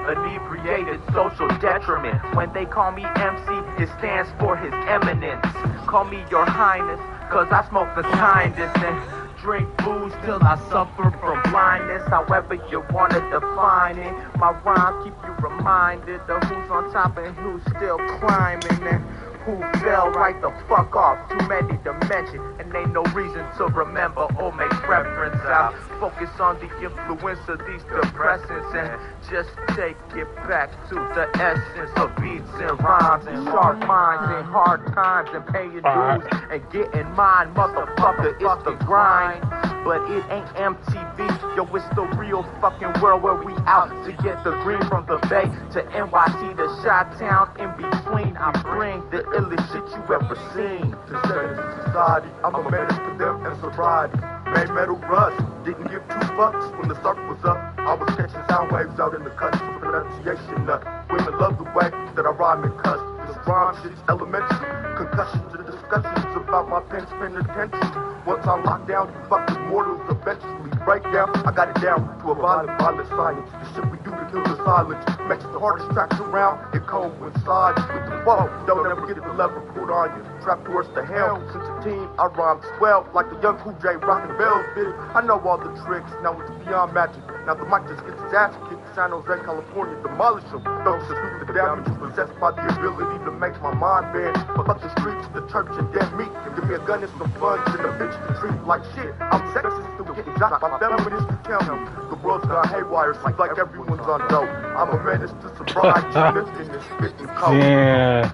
Inebriated social detriment. When they call me MC, it stands for His Eminence. Call me Your Highness, cause I smoke the kindest and drink booze till I suffer from blindness. However you wanna define it, my rhymes keep you reminded of who's on top and who's still climbing and who fell right the fuck off. Too many to mention, and ain't no reason to remember or make reference. I focus on the influence of these depressants and just take it back to the essence of beats and rhymes and sharp minds and hard times and paying dues and getting mine. Motherfucker, it's the grind. But it ain't MTV, yo, it's the real fucking world where we out to get the green from the Bay to NYC to Chi-Town. In between, I bring the illest shit you ever seen. To status in society, I'm a menace to them and sobriety. Made metal rust, didn't give two fucks when the circle was up. I was catching sound waves out in the country for pronunciation nut. Women love the way that I rhyme and cuss. This rhyme shit's elementary. Concussions and discussions about my pen's penitentiary. Once I'm locked down, you fucking mortals eventually break down. I got it down to a violent science. The shit we do to kill the silence makes the hardest tracks around. It coincides with the wall. Don't ever get the lever pulled on you. Trapped towards the hell. Since a teen, I rhyme swell like the young Cool J rockin' bells did it. I know all the tricks, now it's beyond magic. Now the mic just gets his ass kicked. San Jose, California, demolish them. Don't dispute the damage possessed by the ability to make my mind bend. But fuck the streets, the church, and dead meat. Give me a gun and some fun, and a bitch to treat like shit. I'm sexist, still getting shot by feminists to tell me the world's gone haywire, seems like everyone's on dope. I'm a menace to sobriety, lifting and spitting coke. Yeah.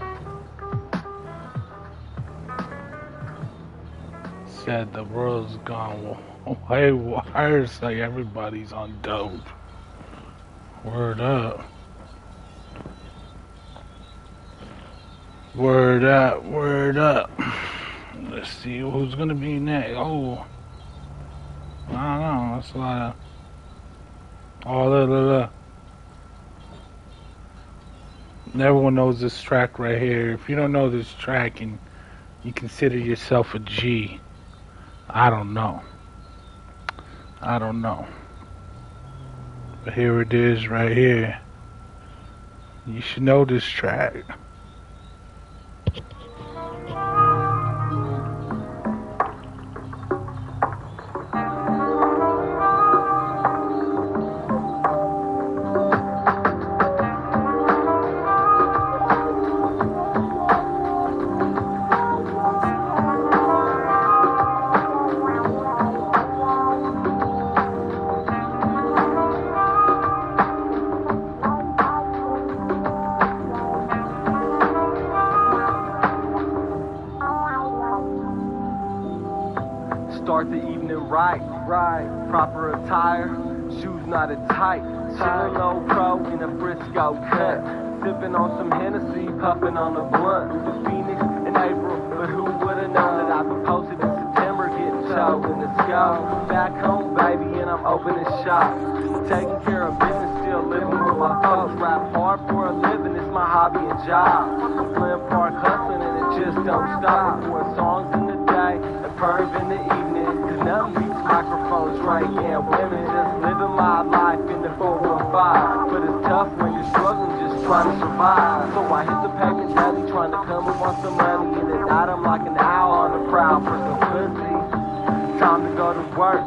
Said the world's gone haywire, it's like everybody's on dope. Word up. Word up, word up. Let's see who's gonna be next. Oh, I don't know. That's a lot of. Oh, look. Everyone knows this track right here. If you don't know this track and you consider yourself a G, I don't know. But here it is right here. You should know this track. Start the evening right. Proper attire, shoes not as tight. Chillin' low pro in a Frisco cut. Sipping on some Hennessy, puffing on a blunt. The Phoenix in April, but who would've known that I've been posted in September, getting choked in the scope. Back home, baby, and I'm opening shop. Taking care of business, still living with my folks. Rap hard for a living, it's my hobby and job. Flint Park hustling and it just don't stop. 4 songs in the day, a perv in the evening. Cause nothing beats microphones right, yeah, women. Just living my life in the 415. But it's tough when you're struggling, just trying to survive. So I hit the pavement daily, trying to come up on some money. And at night I'm like an owl on the prowl for some pussy. Time to go to work.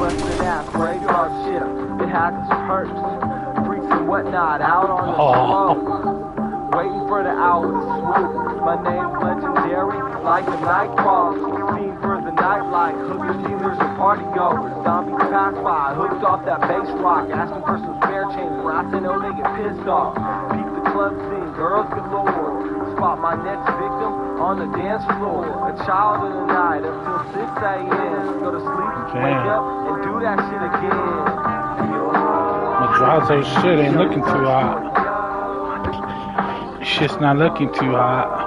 Bustin' ass, graveyard shift. It has its perks. Freaks and whatnot out on the slope. Waiting for the hour to swoop. My name's legendary, like the night falls. Seen for the night like hookers, dealers, and party goers. Zombies pass by, hooked off that bass rock, asking for some spare change, where I say no, they get pissed off. Peep the club scene, girls galore. Spot my next victim on the dance floor. A child of the night up till 6 a.m. Go to sleep, wake up, and do that shit again. Madrazo shit ain't looking too hot. Shit's not looking too hot.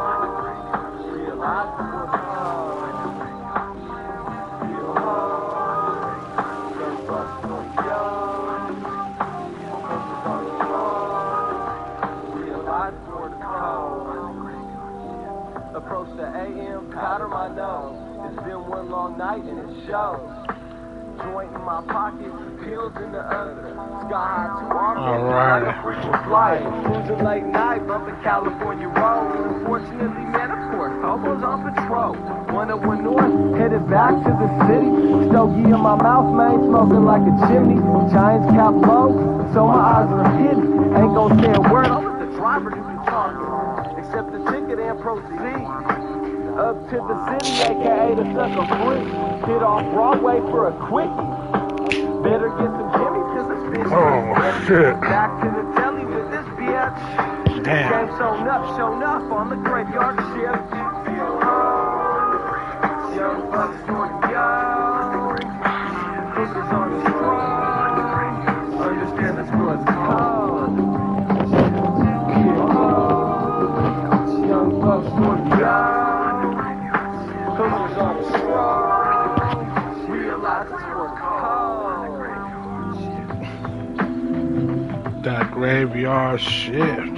Approach the AM, powder my nose. It's been one long night and it shows. Joint in my pocket, pills in the other. Sky high too often, like a freaking flight. Cruising late night, bumping California roads. Unfortunately, man, of course, hobos on patrol. 101 North, headed back to the city. Stogie in my mouth, man, smoking like a chimney. Giants cap low, so my eyes are hidden. Ain't gon' say a word, I'll let the driver do the talking. Accept the ticket and proceed. Up to the city, aka the sucker free. Hit off Broadway for a quickie. Better get some jimmies, cause this bitch is shit. Back to the telly with this bitch. Damn. Game shown up on the graveyard shift. Young bucks on the yard. Hookers on the strong. Understand this what's called. Young bucks on the yard. Hookers on the strong. Realize it's what's called. That graveyard shift.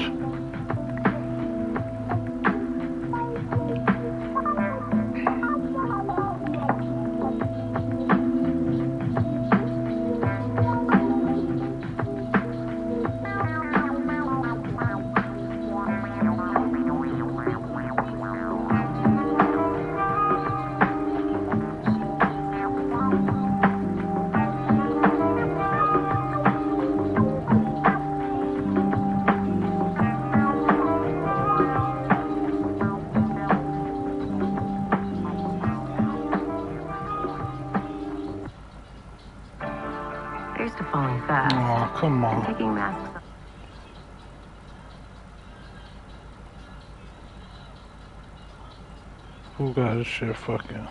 Here's to falling fast. Oh, come on. Taking masks. Who got this shit fucking?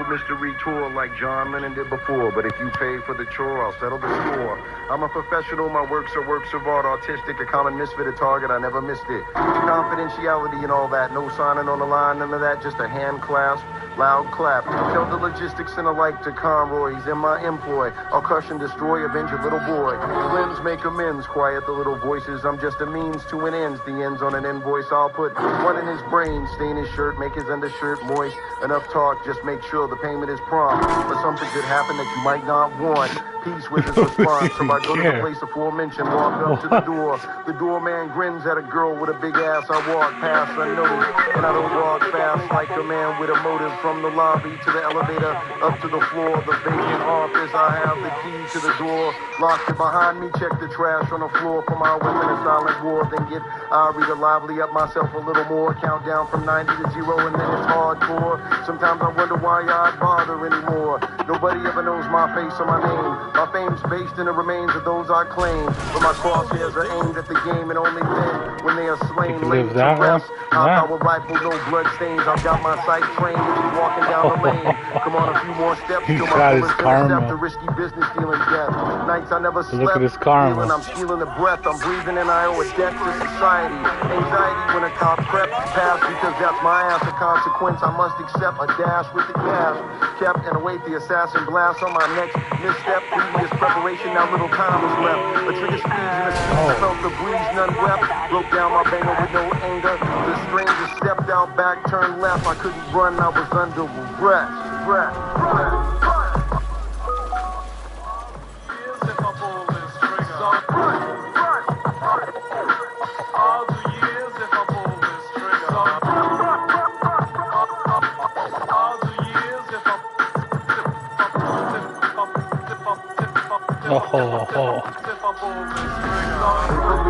Mystery tour like John Lennon did before, but if you pay for the chore, I'll settle the score. I'm a professional, my works are works of art, artistic, a common misfit, a target, I never missed it. Confidentiality and all that, no signing on the line, none of that, just a hand clasp, loud clap. Tell the logistics and alike to Conroy, he's in my employ. I'll crush and destroy, avenge a little boy. Limbs make amends, quiet the little voices, I'm just a means to an end. The ends on an invoice, I'll put one in his brain, stain his shirt, make his undershirt moist. Enough talk, just make sure the payment is prompt. But something could happen that you might not want. Peace with his response. So I go to the place aforementioned, walk up to the door. The doorman grins at a girl with a big ass. I walk past unnoticed, and I don't walk fast like a man with a motive. From the lobby to the elevator, up to the floor, the vacant office. I have the key to the door. Locked it behind me, check the trash on the floor for my weapon of silent war. Then get Ari to lively up myself a little more. Count down from 90 to 0, and then it's hardcore. Sometimes I wonder why I bother anymore. Nobody ever knows my face or my name. My fame's based in the remains of those I claim. But my crosshairs are aimed at the game, and only then, when they are slain, laid to rest. High power rifle, no blood stains. I've got my sight trained, just walking down the lane. Come on, a few more steps till my bullets intercept the risky business dealing death. Nights I never slept. Look at this karma. Feeling I'm stealing the breath. I'm breathing and I owe a debt to society. Anxiety when a cop prep pass because that's my ass. A consequence I must accept. A dash with the cash kept and await the assassin blast on my next misstep. Previous preparation, now little time was left. A trigger speeds in the streets, felt the breeze, none wept. Broke down my banger with no anger. The stranger stepped out back, turned left. I couldn't run, I was under breath.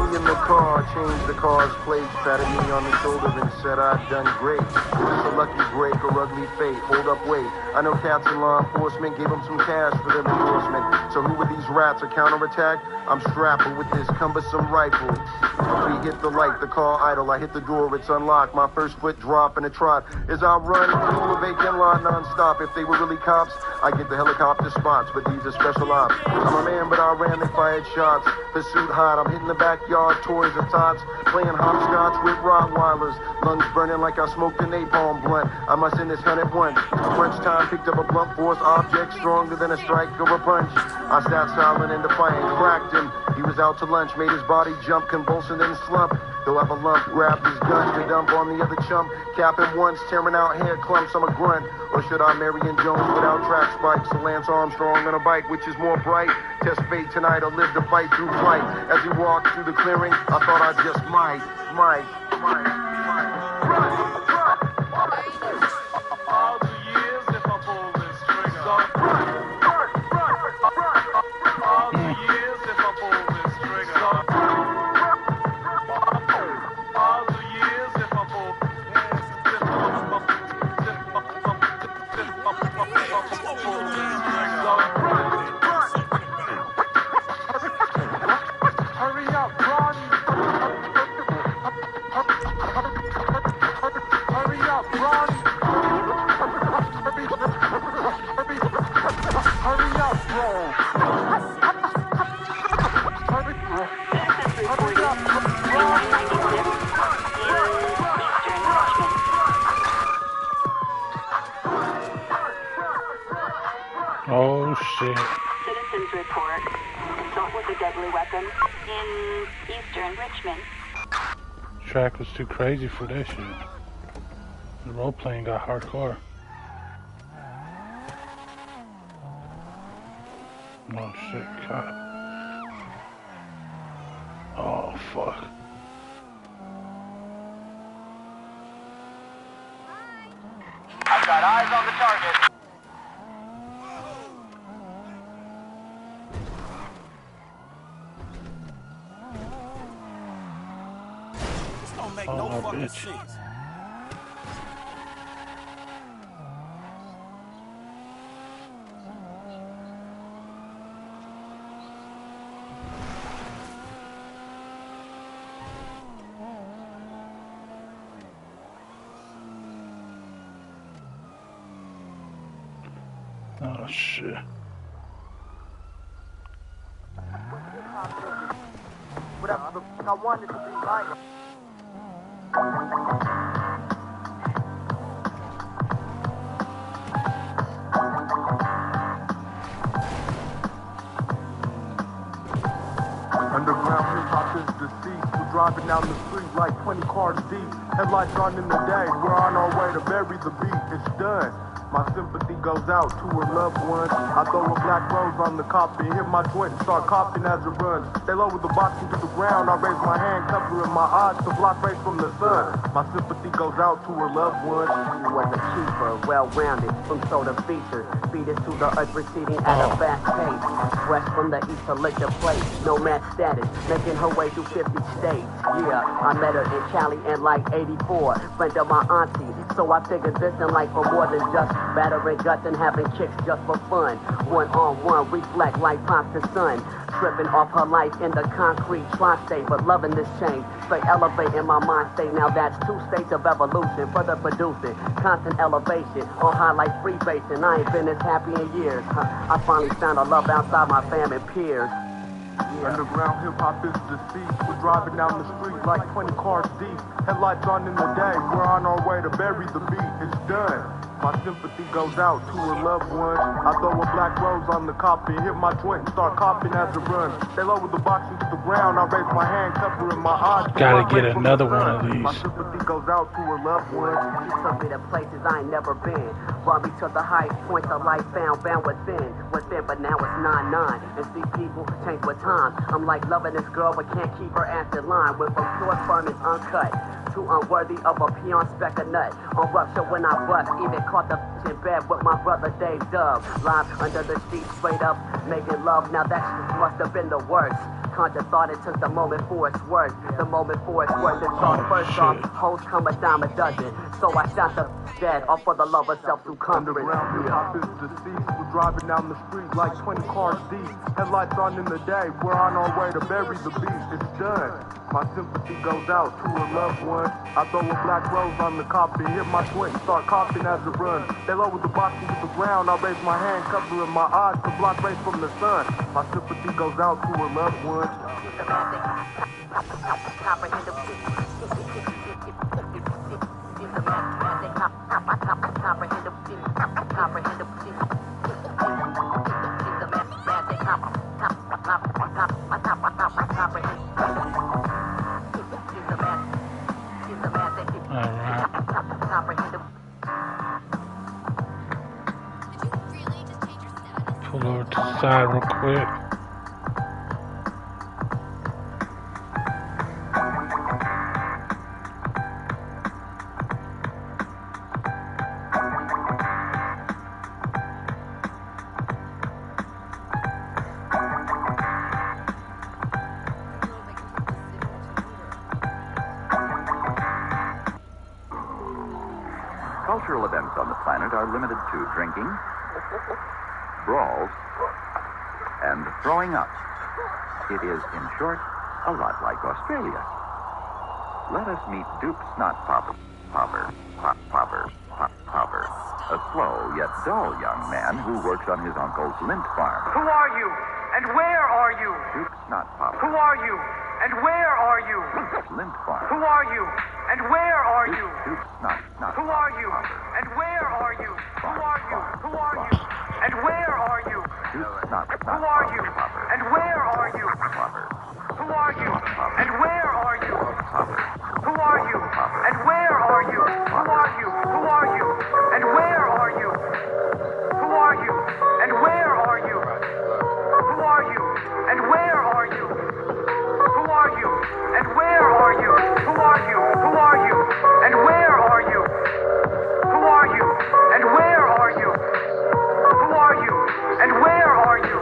me in the car, changed the car's plate, patted me on the shoulder and said I'd done great. Is this a lucky break or ugly fate? Hold up, wait. I know cats in law enforcement gave them some cash for their endorsement. So who are these rats? A counterattack? I'm strapped with this cumbersome rifle. We hit the light, the car idle. I hit the door, it's unlocked. My first foot drop in a trot. As I run through a vacant lot non-stop. If they were really cops, I get the helicopter spots, but these are special ops. I'm a man, but I ran, they fired shots. Pursuit hot, I'm hitting the backyard, toys and tots. Playing hopscotch with Rottweilers. Lungs burning like I smoked a napalm blunt. I must end this hunt at once. Crunch time, picked up a blunt force object stronger than a strike or a punch. I sat silent and defiant, cracked him. He was out to lunch, made his body jump, convulsing and slump. He'll have a lump, grabbed his gun to dump on the other chump. Cap him once, tearing out hair clumps, I'm a grunt. Or should I Marion Jones without track spikes? Or Lance Armstrong on a bike, which is more bright? Test fate tonight, or live to fight through flight. As he walked through the clearing, I thought I just might. All the years if I pull this trigger. All the years if I pull this trigger. All the years if I pull Hurry up, run! Hurry up, run! Hurry up, bro! Hurry up, Oh shit. Citizens report assault with a deadly weapon in eastern Richmond. Track was too crazy for that shit. The role playing got hardcore. Oh shit, God. Oh fuck. I've got eyes on the target. This don't make Oh, no fucking bitch. sense. Oh shit. Whatever the fuck I wanted to be like. Underground hip-hop is deceased. We're driving down the street like 20 cars deep. Headlights on in the day. We're on our way to bury the beat. It's done. My sympathy goes out to her loved ones. I throw a black rose on the copy, hit my joint and start coughing as it runs. They lower the box into the ground. I raise my hand, covering my eyes to block rays from the sun. My sympathy goes out to her loved ones. He was a keeper, well-rounded, from soda features. Beat it to the earth, receding at a fast pace. Fresh from the east to lick the place. Nomad status, making her way through 50 states. Yeah, I met her in Cali in like 84. Friend of my auntie, so I figured this in life for more than just battering guts and having kicks just for fun. One-on-one, reflect like Pop the sun. Tripping off her life in the concrete tri-state, but loving this change. Straight elevating my mind state. Now that's 2 states of evolution, further producing constant elevation on high like free basing. I ain't been this happy in years. I finally found a love outside my fam and peers. Underground hip-hop is deceased. We're driving down the street like 20 cars deep. Headlights on in the day. We're on our way to bury the beat. It's done. My sympathy goes out to her loved ones. I throw a black rose on the copy, hit my joint and start coughing as it runs. They lower the box into the ground. I raise my hand, covering my eyes. Gotta get another one of these. My sympathy goes out to her loved ones. He took me to places I ain't never been. Brought me to the highest points of life found within, but now it's 9-9. And see people change with time. I'm like loving this girl, but can't keep her ass in line. Went from pure sperm is uncut to unworthy of a peon speck of nut. On rupture when I bust, even caught the in bed with my brother Dave Dub. Live under the sheets, straight up, making love. Now that must have been the worst. conjure thought it took the moment for its worth. The moment for its worth. It's all first off, hoes come a dime a dozen. So I shot the dead off for the love of self to come. Underground hip-hop is deceased. We're driving down the street like 20 cars deep. Headlights on in the day. We're on our way to bury the beast. It's done. My sympathy goes out to a loved one. I throw a black rose on the coffin, hit my twin, start coughing as it runs. They lower the box to the ground. I raise my hand, covering my eyes to block rays from the sun. My sympathy goes out to a loved one. Pull over to the side real quick. Cultural events on the planet are limited to drinking, brawls, and throwing up. It is, in short, a lot like Australia. Let us meet Duke Snot Popper, a slow yet dull young man who works on his uncle's lint farm. Who are you? And where are you? Duke Snot Popper. Who are you? And where are you? Lint farm. Who are you? And where are you? Duke Snot Who are you? And where are you? Who are you? Who are you? And where are you? Duke Snot Who are you? And where are you? Who are you? And where are you? Who are you? And where are you? Who are you? Who are you? And where are you? Who are you? And where are you? Who are you? And where are you? Who are you? And where are you? Who are you? Who are you? And where are you? Who are you? And where are you? Who are you? And where are you?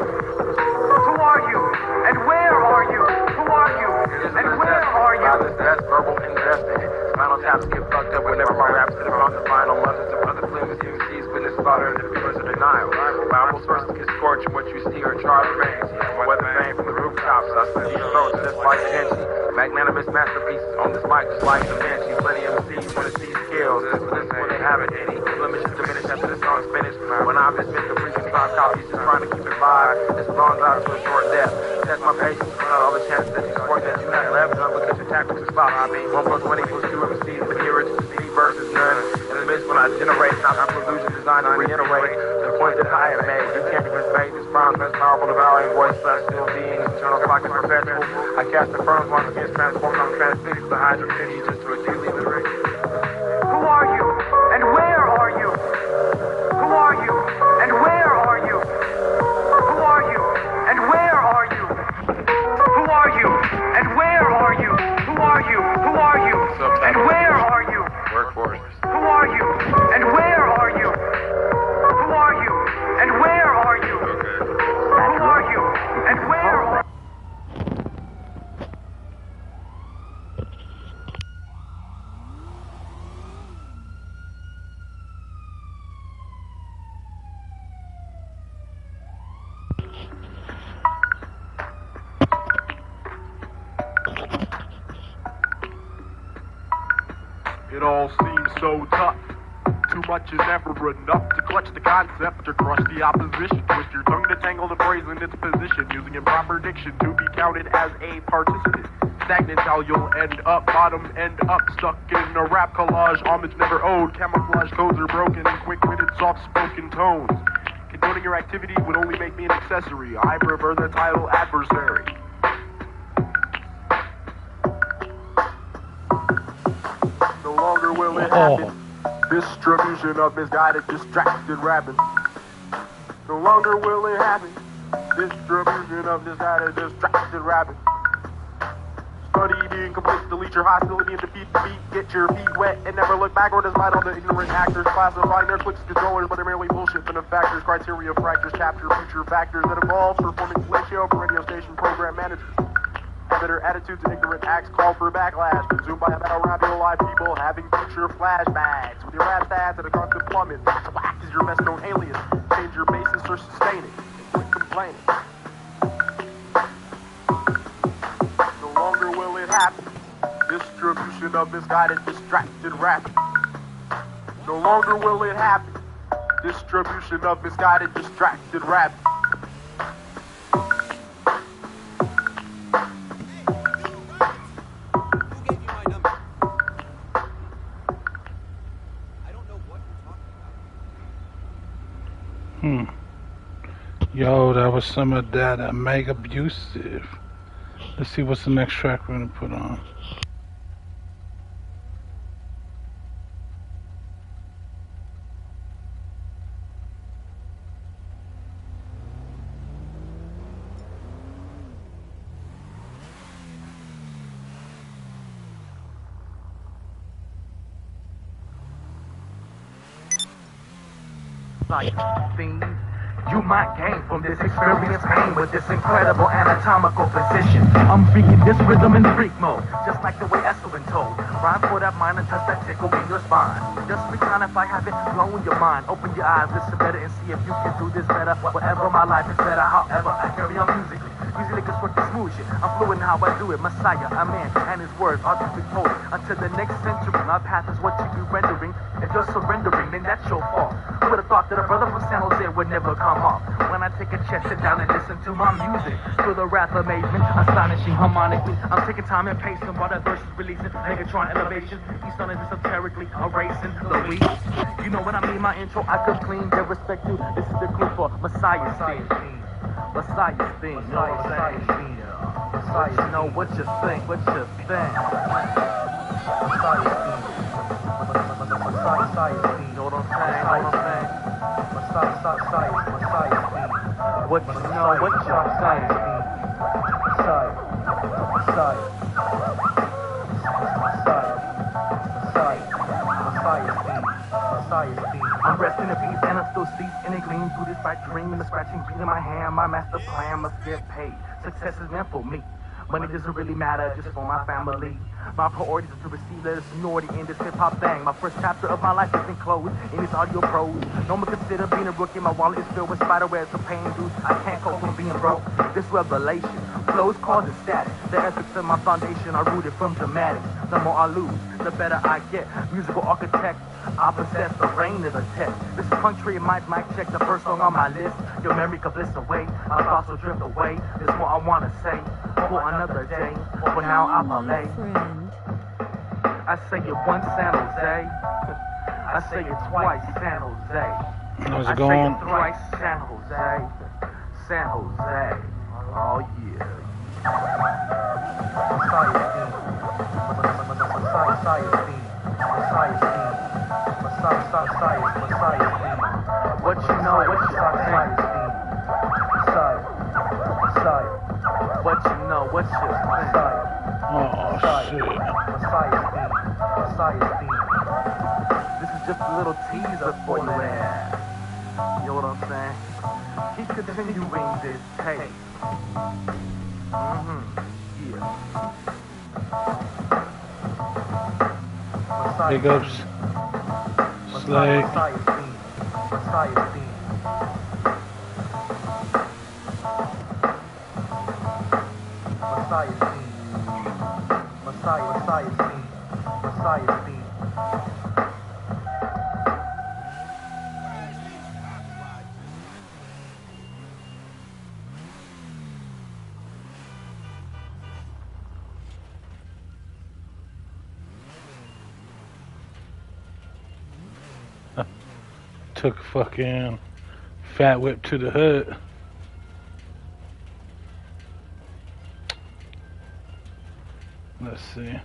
Who are you? And where are you? Who are you? And where are you? That's verbal ingesting. Spinal taps get fucked up whenever my raps hit upon the final lessons of other flimsy MCs witness slaughter and the feelings of denial. Bible verses get scorched and what you see are charred remains. Weather vane from the rooftops, I slit these throats just like Genji. Magnanimous masterpieces on this mic just like Da Vinci. Plenty of MCs wanna see skills. This when they haven't any blemishes diminish after the song's finished. When I've just missed the preaching 5 copies just trying to keep it live. This belongs out to a short death. Test my patience for all the chances that you support that you have left. Because your tactics are sloppy. 1 + 1 = 2 MCs, but here it's C versus none. In the midst when I generate, not my illusion designed to reiterate the point that I have made. You can't even fake this promise, most powerful, devouring voice, still being eternal, clock and perpetual. I cast the firm's once against transforming on transfixed behind your city just to acutely liberate. Who are you? And where are you? Who are you? And where are you? Who are you? And where are you? Who are you? And where are you? Who are you? Who are you? And where are you? Workforce. Who are you? And where are you? Who are you? And where are you? Who are you? And where are you? It all seems so tough. Too much is never enough to clutch the concept or crush the opposition. Twist your tongue to tangle the phrase in its position, using improper diction to be counted as a participant. Stagnant how you'll end up, bottom end up, stuck in a rap collage. Homage never owed, camouflage codes are broken, quick-witted, soft-spoken tones. Condoning your activity would only make me an accessory. I prefer the title adversary. No longer will it happen. Distribution of misguided, distracted rapping. No longer will it happen. Distribution of misguided, distracted rapping. Study being complete, delete your hostility and defeat the beat. Get your feet wet and never look backward despite all the ignorant actors classifying their clicks controllers, but they're merely bullshit benefactors. Criteria fractors capture future factors that involve performance ratio for radio station program managers. bitter attitudes and ignorant acts call for backlash. Consumed by a battle rap, real life people having future flashbacks. With your rap stats at a constant plummet, whack is your best known alias. Change your basis or sustain it. Quit complaining. No longer will it happen. Distribution of misguided, distracted rap. No longer will it happen. Distribution of misguided, distracted rap. Yo, that was some of that Mega Abusive. Let's see what's the next track we're gonna put on. Fiend. You might gain from this experience pain with this incredible anatomical position. I'm freaking this rhythm in freak mode, just like the way Esther been told. Rhyme for that mind and touch that tickle in your spine. Just recline if I have it, blow in your mind. Open your eyes, listen better and see if you can do this better. Whatever, my life is better, however I carry on musically. Usually constructed smooth shit. I'm fluent in how I do it. Messiah, a man, and his words are to be told. Until the next century, my path is what you be rendering. If you're surrendering, then that's your fault. Who would have thought that a brother from San Jose would never come off? When I take a chest, sit down and listen to my music. Feel the wrath, amazement, astonishing harmonically. I'm taking time and pacing while that verse is releasing. Megatron elevation, each on is esoterically erasing the weak. You know what I mean? My intro, I could clean their respect to. This is the clue for Messiah's theme. Messiah's theme, you know what I'm saying? Messiah, you know what you think, what you think. Messiah's theme. Messiah's theme, you know what I'm saying? Messiah's theme. What you know, what you're saying. Messiah. I'm resting in peace and I'm still steeped in a gleam through this bright dream. The scratching beat in my hand, my master plan must get paid. Success is meant for me. Money doesn't really matter, just for my family. My priorities are to receive letters seniority in this hip-hop thing. My first chapter of my life is enclosed in this audio prose. No one consider being a rookie. My wallet is filled with spiderwebs of pain dues. I can't cope from being broke. This revelation flows causing static. The ethics of my foundation are rooted from dramatics. The more I lose, the better I get. Musical architect, I possess the reign of the text. This country might check the first song on my list. Your memory could bliss away. My thoughts will drift away. There's more I want to say for another day. For now, I parlay. I say it once, San Jose. I say it twice, San Jose. How's I it going? say it thrice, San Jose. San Jose. Oh, yeah. Messiah's theme. Messiah's theme. Messiah's theme. Messiah's theme. What you know, what you think. Messiah. What you know, what you think. Oh, shit. Messiah's theme. Messiah's theme. This is just a little teaser for you there. You know what I'm saying? Keep continuing this tape. Yeah. Big ups. Slay. Messiah's theme. Messiah's theme. Messiah's theme. Messiah's theme. Messiah's theme. Took a fucking fat whip to the hood. Let's see.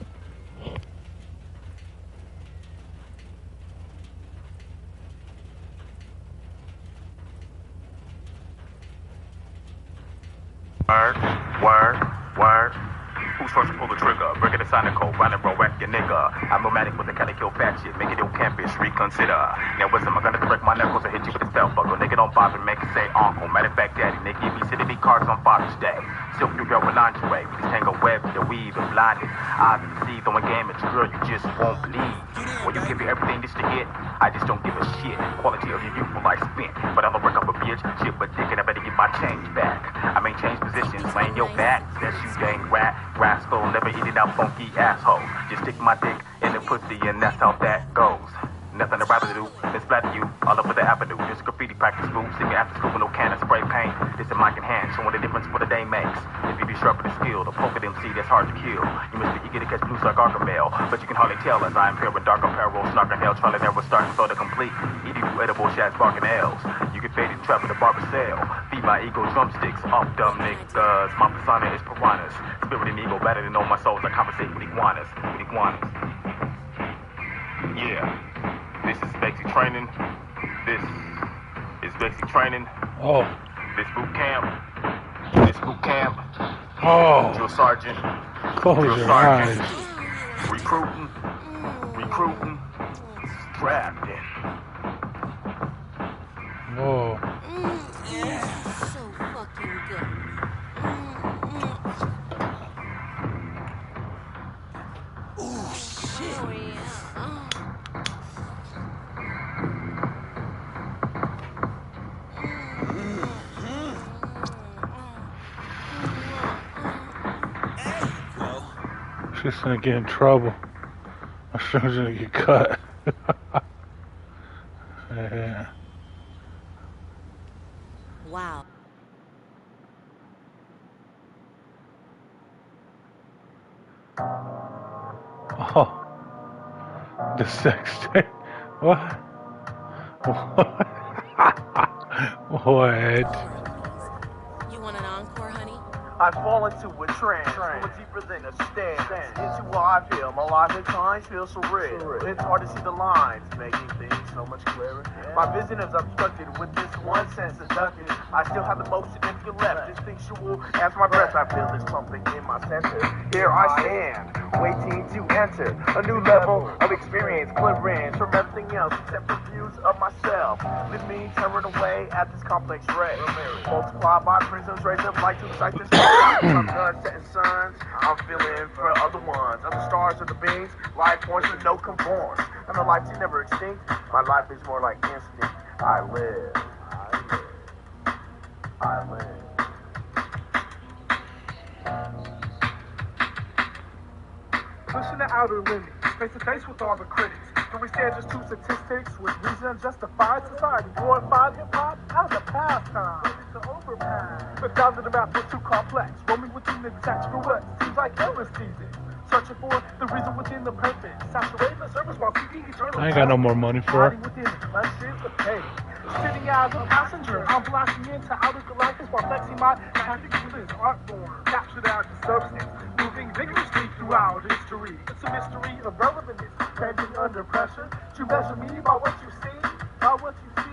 Word, word, word. Who Who's first to pull the trigger? Breaking the sign code, running bro, whack your nigga. I'm nomadic with the Cali kill fat shit, make it ill campus, reconsider. Now wisdom, I'm gonna correct my knuckles and hit you with a stealth buckle. Nigga don't bother, make it say uncle. Matter of fact, daddy, nigga, you be sitting me cards on Father's Day. Silk your girl with lingerie, please tangle web, the weave and blinded. I see throwing game at your girl, you just won't believe. When you give me everything just to hit, I just don't give a shit. Quality of your youthful life spent, but I'm gonna break up a bitch, shit, but thinking I better get my change back. I mean change positions, laying your back. That you gang rat, rascal, never eating out funky asshole. Just stick my dick in the pussy and that's how that goes. Nothing to rather do than splatter you all over the avenue. Just graffiti practice move, singing after school with no can of spray paint. This is mic in hand, showing the difference what a day makes. If you be sharp and skilled, a poker MC that's hard to kill. You must be eager to catch blues like Archimel, but you can hardly tell as I am pure with dark apparel, snarking hell, trying to never start so to complete. Eating you edible shots, barking L's. You get faded, trapped in the barber cell. Feed my ego drumsticks, off dumb niggas. My persona is piranhas. Spirit and ego better than all my souls. I conversate with iguanas, Yeah. This is basic training. This is basic training. Oh. This boot camp. Oh. Drill sergeant. Close your eyes. Recruiting. Drafting. Whoa. So fucking good. Oh, shit. Oh, yeah. She's gonna get in trouble. I'm sure she's gonna get cut. Yeah. Wow. Oh. The sex tape. What? What? You want an encore, honey? I fall into a trance, going deeper than a stance. Into what I feel, my life at times feels so real. It's hard to see the lines, making things so much clearer. My vision is obstructed with this one sense seductive. I still have the most significant left, instinctual as my breath. I feel this pumping in my center. Here I stand, waiting to enter a new level of experience, clearance from everything else except for views of myself. With me tearing away at this complex ray. Multiplied by prisms, rays of light to excite this I'm done setting suns. I'm feeling for other ones. Other stars or the beings. Life points with no conforms. And the life is never extinct. My life is more like instinct. I live. Pushing the outer limits, face to face with all the critics. Do we stand just two statistics with reason justified society? Glorified hip-hop as a pastime. To overpass. But thousands of math was too complex. Roaming within the exact what seems like endless season. Searching for the reason within the purpose. Saturating the surface while seeking eternal. I ain't got no more money for her. Within the clutches of pain. Sitting as a passenger, I'm blasting into outer galactic while flexing my tactics with this art form. Captured as a substance, moving vigorously throughout history. It's a mystery of relevance, bending under pressure. To measure me by what you see, by what you see.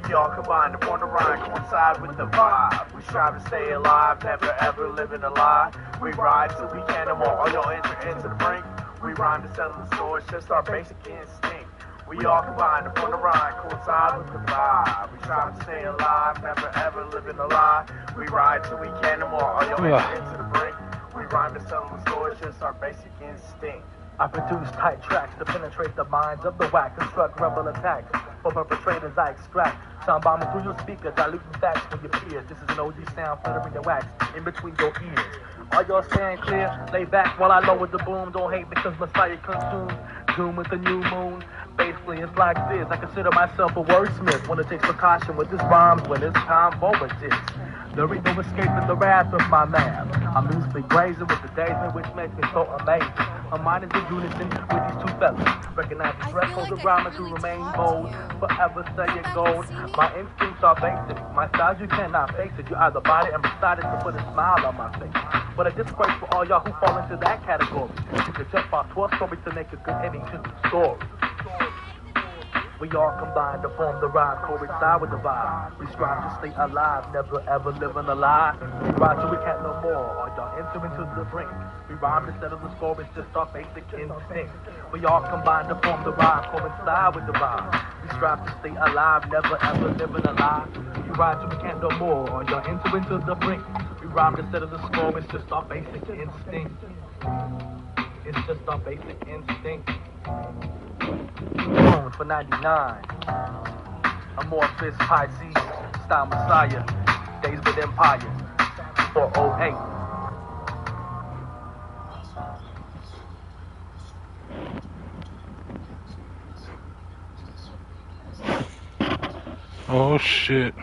We all combine to form the rhyme, coincide with the vibe. We strive to stay alive, never ever living a lie. We ride till we can no more, all y'all enter into the brink. We rhyme to settle the score, it's just our basic instinct. We all combine to form the rhyme, coincide with the vibe. We strive to stay alive, never ever living a lie. We ride till we can no more, all y'all enter into the brink. We rhyme to settle the score, it's just our basic instinct. I produce tight tracks to penetrate the minds of the whack, construct rebel attacks. For perpetrators I extract, sound bombing through your speakers, diluting facts for your peers. This is an OG sound fluttering the wax in between your ears. Are y'all staying clear? Lay back while I lower the boom. Don't hate because Messiah consumes. Doom with the new moon. Basically, it's like this. I consider myself a wordsmith. One that takes precaution with his rhymes when it's time for a diss. There ain't no escaping the wrath of my man. I'm loosely grazing with the days in which makes me so amazing. My mind is in unison with these two fellas. Recognize the threshold of rhyming to remain bold. Forever stay your gold. My instincts are basic. My styles you cannot face it. You either bought it and decided to put a smile on my face. But a disgrace for all y'all who fall into that category. You could jump off 12 stories to make a good ending to the story. We all combine to form the rhyme, coincide with the vibe. We strive to stay alive, never ever living a lie. We ride till we can't no more, or y'all enter into the brink. We rhyme to settle the score, it's just our basic instinct. We all combine to form the rhyme, coincide with the vibe. We strive to stay alive, never ever living a lie. We ride till we can't no more, or y'all enter into the brink. We rhyme to settle the score, it's just our basic instinct. It's just our basic instinct. Known for 99. Amorphous Pisces, style Messiah, days with Empire, 408. Oh shit.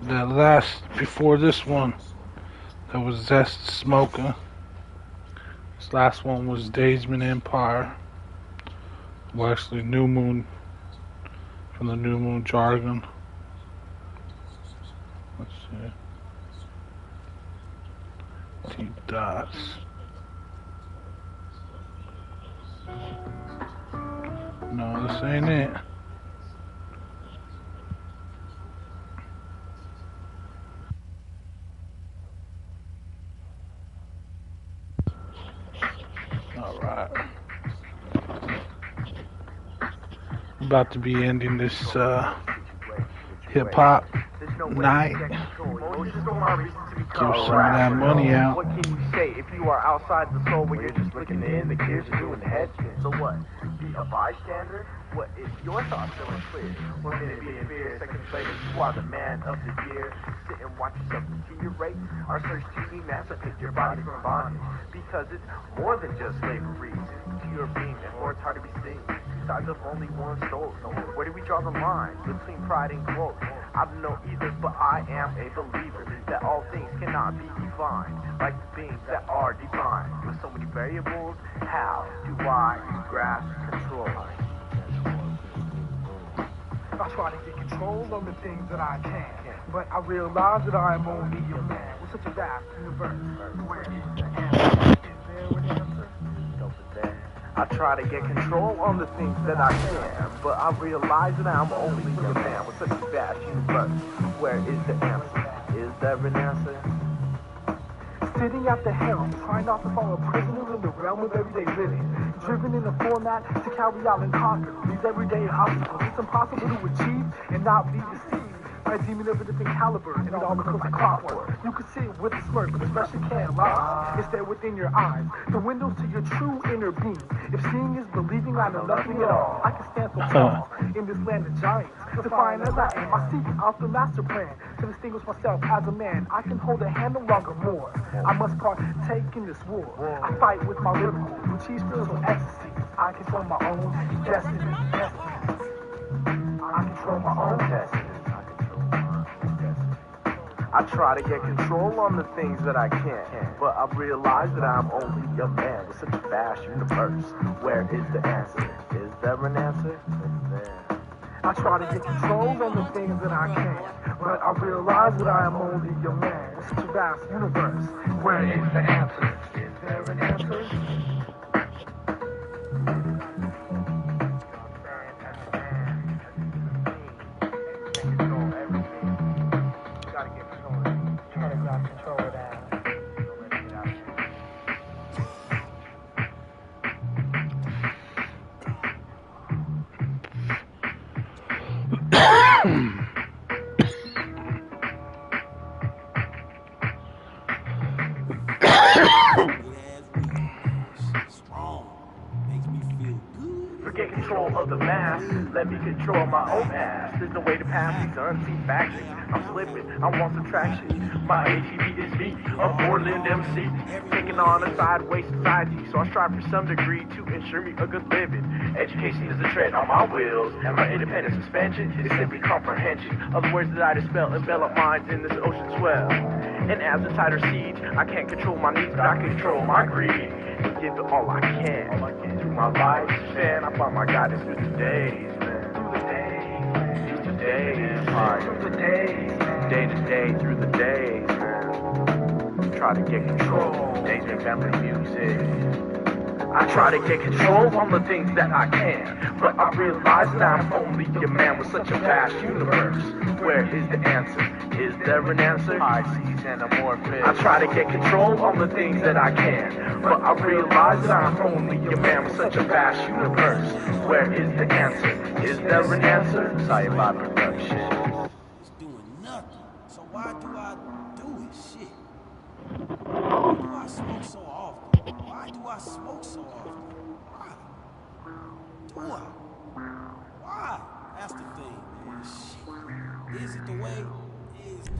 That last, before this one, that was Zest Smoker. This last one was Daysman Empire. Well, actually, New Moon, from the New Moon Jargon. Let's see. Deep Dots. No, this ain't it. Alright. About to be ending this hip-hop night. Give some of that money out. What can you say if you are outside the soul when you're just looking in the gears, you're doing the head spin? So what? Be a bystander? What if your thoughts are unclear? 1 minute being fear, seconds later you are the man of the year. Sit and watch yourself deteriorate. Our search to emancipate your body from bondage. Because it's more than just slavery. To your being, and more it's hard to be seen. Sides of only one story. Where do we draw the line between pride and glory? I don't know either, but I am a believer that all things cannot be defined like the beings that are defined. With so many variables, how do I grasp control? I try to get control of the things that I can, but I realize that I am only a man with such a vast universe. Where is the answer? Is there an answer? I try to get control on the things that I can, but I realize that I'm only a man with such a vast universe. Where is the answer? Is there an answer? Sitting at the helm, trying not to fall a prisoner in the realm of everyday living. Driven in a format to carry out and conquer these everyday obstacles. It's impossible to achieve and not be deceived by a demon of a different caliber, and it all becomes like clockwork. You can see it with a smirk, but especially can't lie. It's there within your eyes, the windows to your true inner being. If seeing is believing, I know nothing at all. I can stand so tall in this land of giants. Defiant as I am, I seek out the master plan to distinguish myself as a man. I can hold a hand no longer more. I must partake in this war. I fight with my lyrical, with cheese spiritual ecstasy. I control my own destiny. I control my own destiny. I try to get control on the things that I can, but I realize that I'm only a man with such a vast universe. Where is the answer? Is there an answer? I try to get control on the things that I can, but I realize that I am only a man with such a vast universe. Where is the answer? Is there an answer? Forget control of the mass, let me control my own ass. There's no way to pass these unseen factions. I'm slipping, I want subtraction. My ATV is me, a Portland MC, taking on a sideways society. So I strive for some degree to ensure me a good living. Education is a tread on my wheels, and my independent suspension is simply comprehension of the words that I dispel, envelop minds in this ocean swell. And as a tighter siege, I can't control my needs, but I can control my greed. give it all I can. Through my life, man, I find my guidance through the days, man. Through the days, through the days, through the days, day to day, through the days, man. Try to get control, days and family music. I try to get control on the things that I can, but I realize that I'm only a man with such a vast universe. Where is the answer? Is there an answer? Pisces anamorphic. I try to get control on the things that I can, but I realize that I'm only a man with such a vast universe. Where is the answer? Is there an answer? Sci-fi production. It's doing nothing. So why do I do it? Shit. Why do I smoke so often? Why do I smoke so often? Why? Do I? Why? That's the thing, man. Shit. Is it the way? Is the...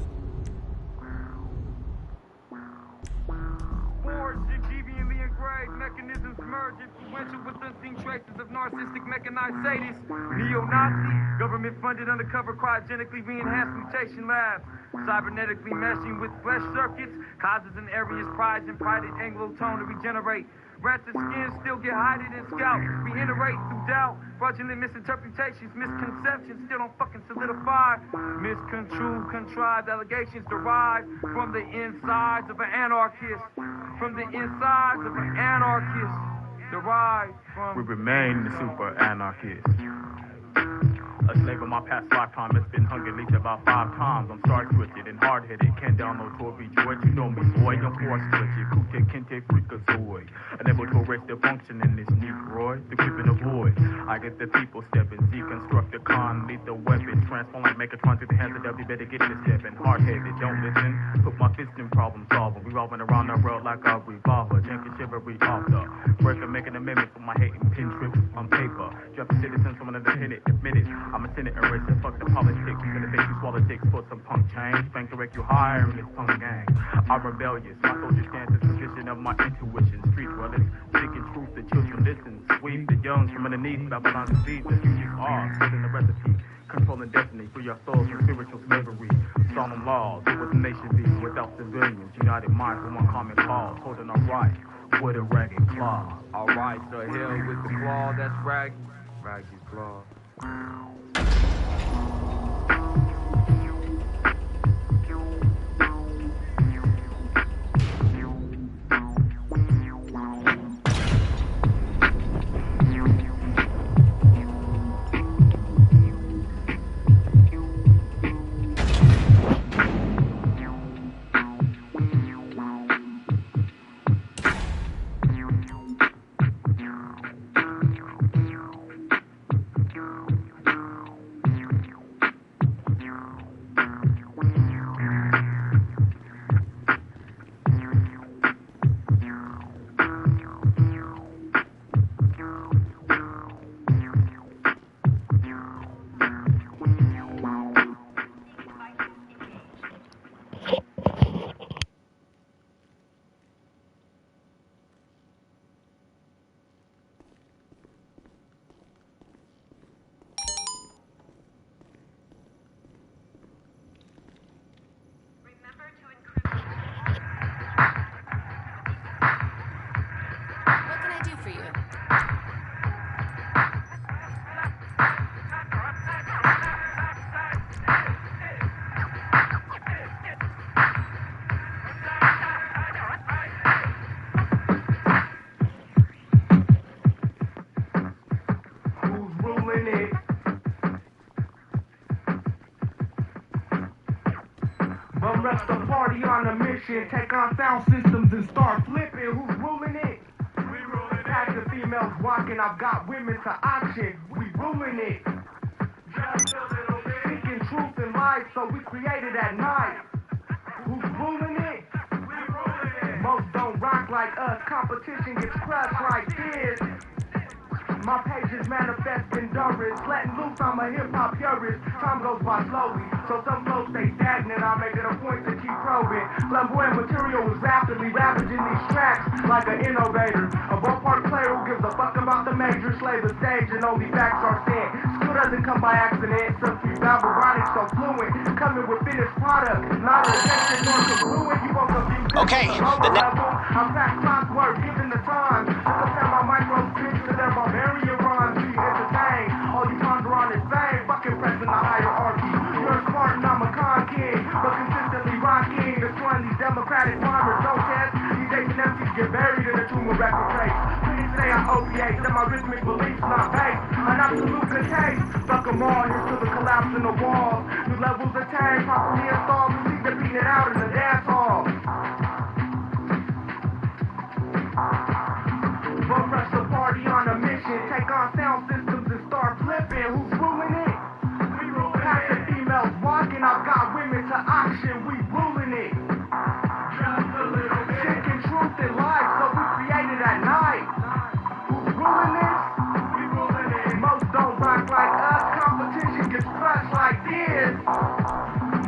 Forged and deviantly engraved mechanisms merge, influential with unseen traces of narcissistic mechanized sadists, neo-Nazi, government-funded undercover cryogenically re-enhanced mutation labs, cybernetically meshing with flesh circuits, causes and areas prized and prided Anglo-tone to regenerate. Rats and skins still get hided and scalped, reiterate through doubt, fraudulent misinterpretations, misconceptions still don't fucking solidify, misconstrued, contrived allegations derived from the insides of an anarchist, from the insides of an anarchist, derived from... We remain the super anarchists. A slave of my past lifetime, it's been hungry leech about 5 times. I'm stark twisted and hard-headed, can't download to be joy. You know me, boy, I'm force-switched, kute, kente, freakazoid. Unable to erase the function in this negroid, the creeping avoid. I get the people stepping, deconstruct the con, lethal weapon, transform like Megatron through the hands of W, better get this stepping. Hard-headed, don't listen, put my fist in problem solving. Revolving around the world like a revolver, drinking chivalry author. Breaker, making amendments for my hating pin trips on paper. Dropping citizens from another tenant, admit it. I'm a tenant eraser, fuck the politics. Gonna make you swallow dicks for some punk change. Bank direct you higher in this punk gang. I'm rebellious, my soldier stands as position of my intuition. Street dwellers, seeking truth, the children listen. Sweep the young from underneath, Babylon's disease. The future's ours, within the recipe. Controlling destiny, free your souls from spiritual slavery. Solemn laws, it was a nation be without civilians. United minds for one common cause, holding our right with a ragged claw. Alright, so hell with the claw, that's raggy. Raggy claw. Rest the party on a mission. Take on sound systems and start flipping. Who's ruling it? We ruling it. Have the females walking. I've got women to auction. We ruling it. Just a little bit. Seeking truth and life, so we created at night. Who's ruling it? We ruling it. Most don't rock like us. Competition gets crushed like this. My pages manifest endurance. Letting loose, I'm a hip-hop purist. Time goes by slowly, so some flows stay stagnant. I make it a point to keep probing. Flamboyant material is rapidly ravaging these tracks like an innovator. A ballpark player who gives a fuck about the major. Slay the stage and only facts are sent. Skill doesn't come by accident. Some few Babylonic so fluent. Coming with finished product. Not a attention nor congruent. You won't confuse. Okay, the next level. I'm fast clockwork, given the time. Socratic rhymers don't test. DJs and MCs get buried in the tomb of record tape. Critics say I opiate, that my rhythmic beliefs not based on absolute case. Fuck them all, here's to the collapse in the walls. New levels attained, properly installed, proceed to beat it out in the dance hall. But rush the party on a mission, take on sound systems and start flipping. Who's ruling it? We ruling it. Half the females walking, I've got women to auction, we ruling it. Just a little bit. Chicken truth and life, so we created at night. Who's ruling this? We ruling it. Most don't rock like us, competition gets crushed like this.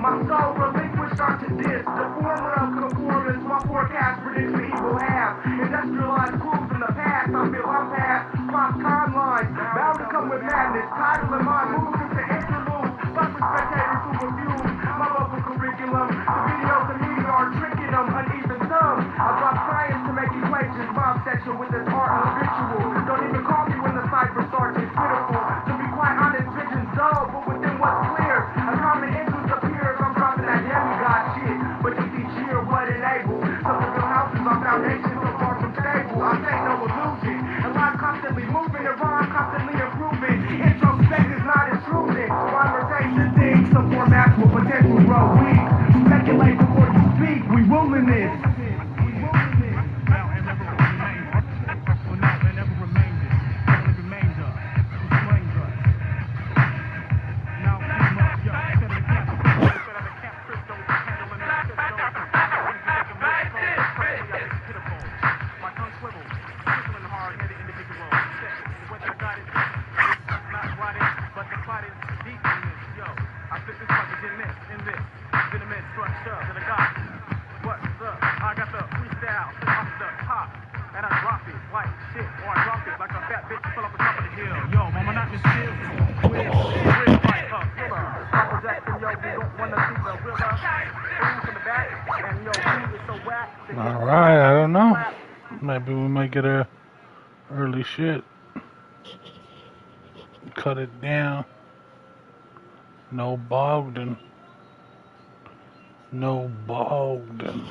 My soul relinquished onto this. The former of conformance, my forecast predicts the evil half. Industrialized crews in the past, I feel I'm past. Cross timelines, bound to come with madness. Title in mind, moves into interludes. Fuck with spectators who refuse my local curriculum. The videos and media are tricking them, uneven thumbs. I drop science to make equations, mob section with this art of ritual. Don't even call me when the cipher starts, it's pitiful. To be quite honest, vision's dull, but within what's clear, a common interest appears. I'm dropping that demigod shit, but each year what enables some of your houses on foundations so far from stable. I say no illusion, and life constantly moving, and rhyme constantly improving. Introspect is not intrusion. Rhyme the things, some formats with potential grow weak. Speculate before you speak, we ruling this. Alright, I don't know. Maybe we might get a early shit. Cut it down. No Bogdan. No Bogdan.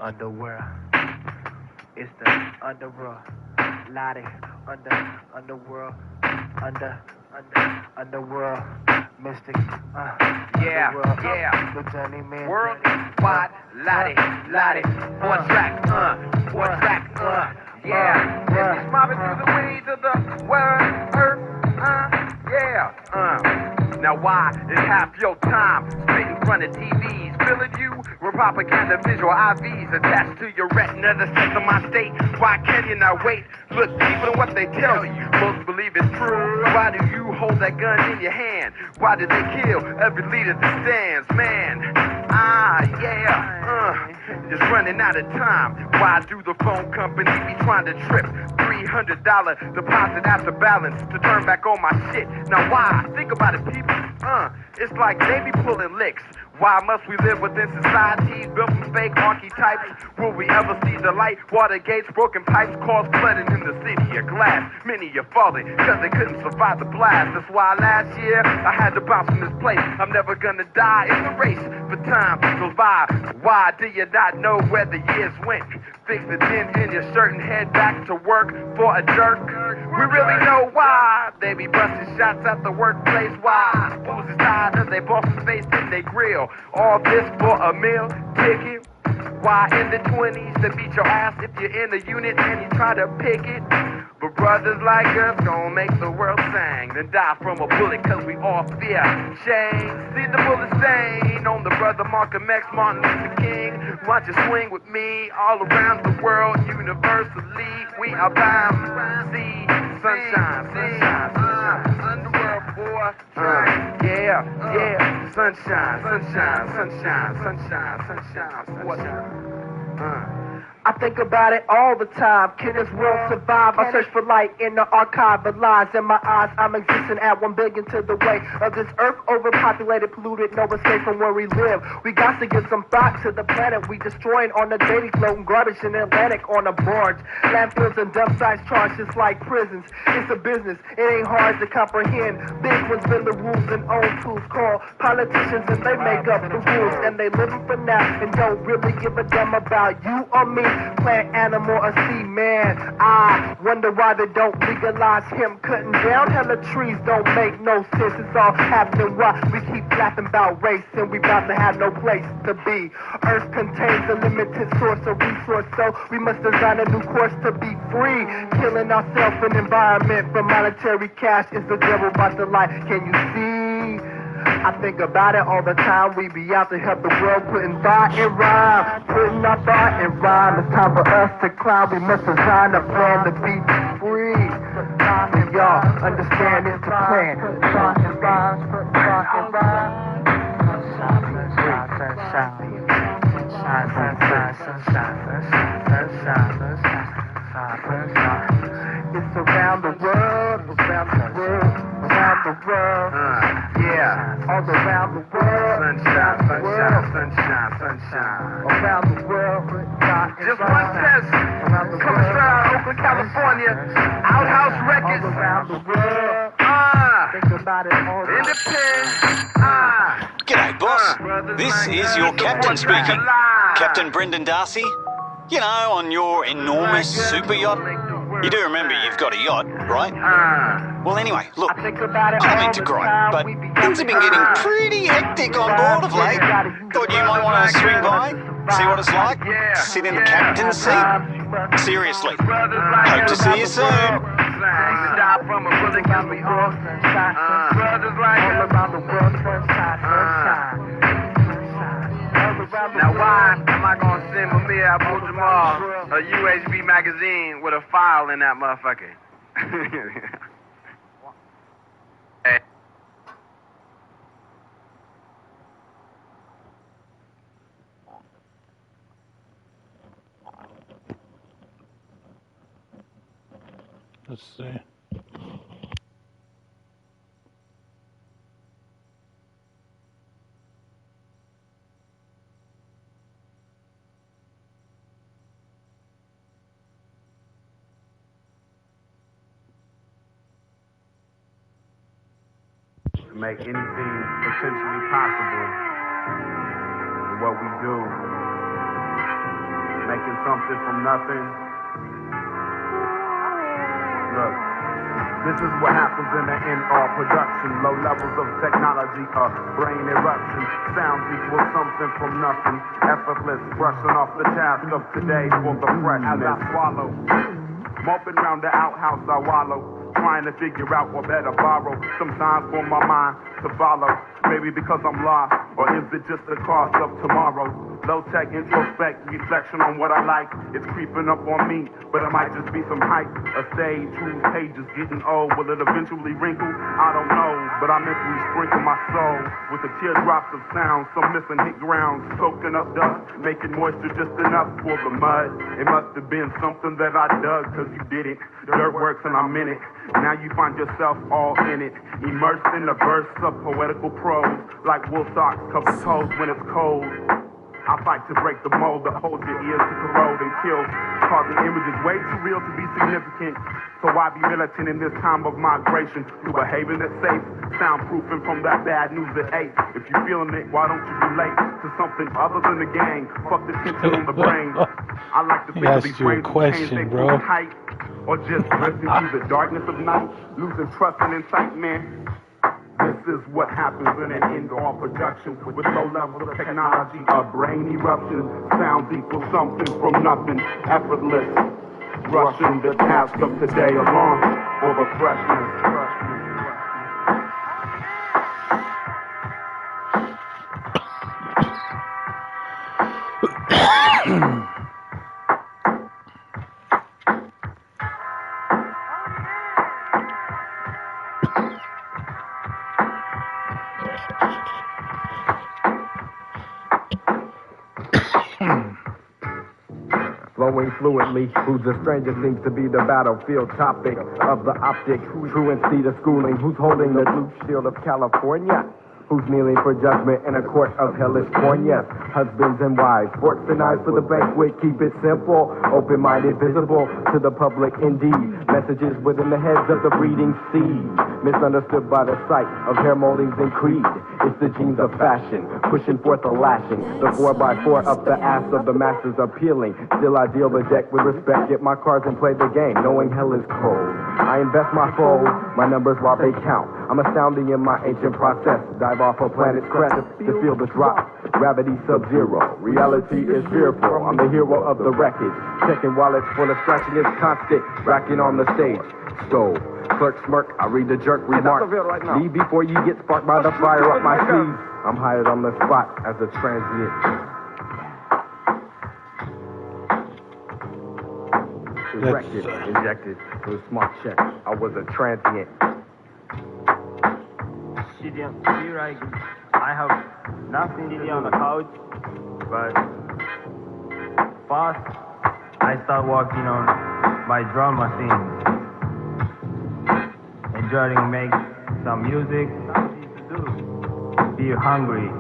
Underworld, it's the underworld, Lottie, underworld, underworld, mystics, yeah, underworld, yeah, the journeyman, worldwide, Lottie, one track, yeah, it's mobbing through the weeds of the world, earth, yeah, Now why is half your time spent in front of TVs, filling you with propaganda visual IVs attached to your retina, the sense of my state? Why can you not wait? Look deeper than what they tell you. Most believe it's true. Why do you hold that gun in your hand? Why did they kill every leader that stands? Man, just running out of time. Why do the phone company be trying to trip $300 deposit after balance to turn back on my shit? Now why? Think about it, people. It's like they be pulling licks. Why must we live within societies built from fake archetypes? Will we ever see the light? Water gates, broken pipes, cause flooding in the city of glass. Many are falling because they couldn't survive the blast. That's why last year I had to bounce from this place. I'm never gonna die in the race, but time goes by. Why do you not know where the years went? Fix the dent in your shirt and head back to work for a jerk. We really know why they be busting shots at the workplace. Why? Fools is tired of their boss's face in their grill. All this for a meal ticket. Why in the 20s to beat your ass if you're in the unit and you try to pick it? But brothers like us gon' make the world sing, then die from a bullet cause we all fear change. See the bullet stain on the brother Malcolm X, Martin Luther King. Watch it swing with me all around the world, universally. We are bound to see sunshine, sunshine, sunshine. Underworld, boy. Yeah. Sunshine, sunshine, sunshine, sunshine, sunshine, sunshine. I think about it all the time. Can this world survive? I search for light in the archive of lies. In my eyes, I'm existing at 1 billion to the weight of this earth, overpopulated, polluted, no escape from where we live. We got to give some thought to the planet we destroying on the daily, floating garbage in the Atlantic on a barge. Landfills and dump sites charged just like prisons. It's a business, it ain't hard to comprehend. Big ones bend the rules and own tools called politicians, and they make up the rules. And they living for now and don't really give a damn about you or me. Plant, animal, or sea man. I wonder why they don't legalize him cutting down hella trees. Don't make no sense. It's all happening why we keep laughing about race and we about to have no place to be. Earth contains a limited source of resource, so we must design a new course to be free. Killing ourselves and environment for monetary cash is the devil by the light. Can you see? I think about it all the time. We be out to help the world, putting thought in rhyme, putting our thought in rhyme. It's time for us to climb. We must design a plan to be free. And y'all understand it's the plan. Thought in rhyme, put thought in rhyme. Sunshine, sunshine, sunshine, sunshine, sunshine, sunshine, sunshine, sunshine, sunshine. It's around the world, around the world, around the world. Yeah, all around the world. Sunshine, sunshine, sunshine, sunshine. Around the world, just one test. Coming straight out of Oakland, California. Outhouse Records. All around the world. Think about it all the Independent. G'day, boss. This is your captain speaking. Captain Brendan Darcy. You know, on your enormous super yacht. You do remember you've got a yacht, right? Well, anyway, look, I don't mean to gripe, but things have been getting pretty hectic on board of late. Thought you might want to swing by, see what it's like, sit in the captain's seat. Seriously, hope to see you soon. Now why am I gonna send Mamiya Abu-Jamal a UHB magazine with a file in that motherfucker? Hey. Let's see. Make anything potentially possible in what we do. Making something from nothing. Look, this is what happens in the NR production. Low levels of technology, brain eruption. Sounds equal something from nothing. Effortless, brushing off the task of today for the freshness. As I swallow, moping round the outhouse I wallow. Trying to figure out what better borrow. Sometimes for my mind to follow. Maybe because I'm lost, or is it just the cost of tomorrow? Low tech introspect, reflection on what I like. It's creeping up on me, but it might just be some hype. A stage whose pages getting old. Will it eventually wrinkle? I don't know, but I mentally sprinkle my soul with the teardrops of sound. Some missing hit ground, soaking up dust, making moisture just enough for the mud. It must have been something that I dug, cause you did it. Dirt works and I'm in it. Now you find yourself all in it, immersed in the verse of poetical prose, like wool socks cover toes when it's cold. I fight to break the mold that holds your ears to corrode and kill, causing images way too real to be significant. So why be militant in this time of migration? Through behaving that's safe, soundproofing from that bad news at 8. If you're feeling it, why don't you relate to something other than the gang? Fuck the tension on the brain. I like to think of these brains question, bro. Tight, or just drifting through the darkness of night, losing trust and insight, man. This is what happens in an indoor production with low levels of technology, a brain eruption. Sounds equal something from nothing, effortless. Rushing the task of today along for the freshness. Flowing fluently, who's a stranger seems to be the battlefield topic of the optic. Truancy to schooling, who's holding the blue shield of California? Who's kneeling for judgment in a court of hellish corneas? Husbands and wives, forks and knives for the banquet, keep it simple. Open-minded, visible to the public indeed. Messages within the heads of the breeding seed. Misunderstood by the sight of hair moldings and creed. It's the genes of fashion, pushing forth a lashing. The 4x4 up the ass of the masses appealing. Still I deal the deck with respect, get my cards and play the game, knowing hell is cold. I invest my foes, my numbers while they count. I'm astounding in my ancient process. Dive off a planet's crest to feel the drop. Gravity sub-zero. Reality is fearful. I'm the hero of the wreckage. Checking wallets for the scratching is constant. Racking on the stage. Stove. Clerk smirk. I read the jerk remark. Leave before you get sparked by the fire up my sleeve. I'm hired on the spot as a transient. Erected, injected with a smart check. I was a transient. Sitting here, I have nothing sitting on the couch, but first I start working on my drum machine, enjoying make some music, be hungry.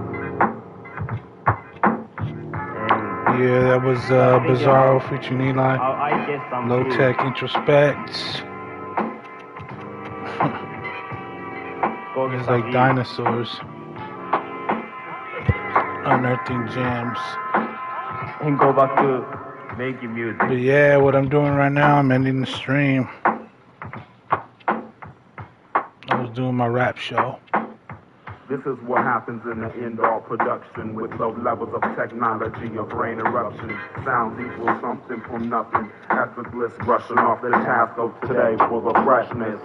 Yeah, that was Bizarro featuring Eli. I get some Low food. Tech Introspect. It's like dinosaurs. Unearthing jams. And go back to making music. But yeah, what I'm doing right now, I'm ending the stream. I was doing my rap show. This is what happens in the indoor production with low levels of technology, a brain eruption. Sounds equal something from nothing. Effortless, brushing off the task of today for the freshness.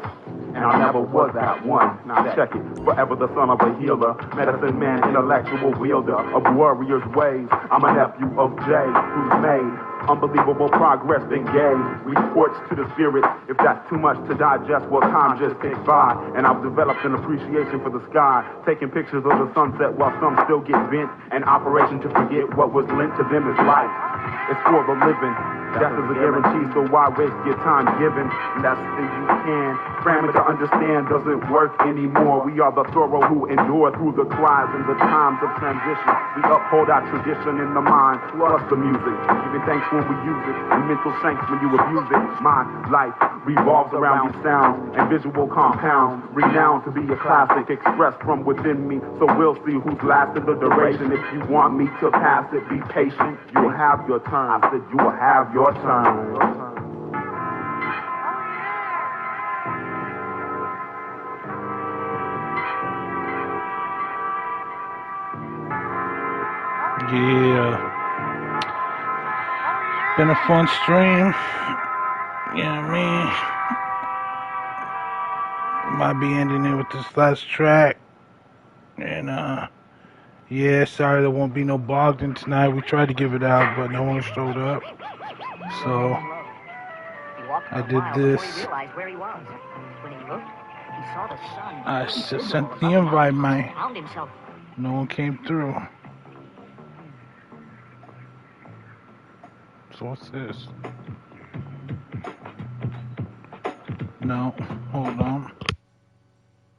And I never was that one. Now check it. Forever the son of a healer, medicine man, intellectual wielder of warrior's ways. I'm a nephew of Jay, who's made unbelievable progress engaged. We torch to the spirit. If that's too much to digest, well, time just ticks by. And I've developed an appreciation for the sky, taking pictures of the sunset while some still get bent. An operation to forget what was lent to them is life. It's for the living. Death is a guarantee, so why waste your time giving less than you can? Cramming to understand doesn't work anymore. We are the thorough who endure through the cries and the times of transition. We uphold our tradition in the mind, plus the music. Giving thanks when we use it, and mental shanks when you abuse it. My life revolves around these sounds and visual compounds, renowned to be a classic expressed from within me. So we'll see who's lasting the duration. If you want me to pass it, be patient. You'll have your turn. I said you will have your turn. Yeah. Been a fun stream. You know what I mean? Might be ending it with this last track. And yeah, sorry there won't be no Bogdan tonight. We tried to give it out, but no one showed up. So I did this. I sent the invite, man. No one came through. So what's this? No, hold on.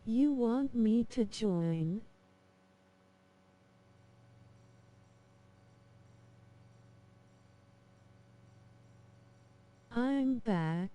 You want me to join? I'm back.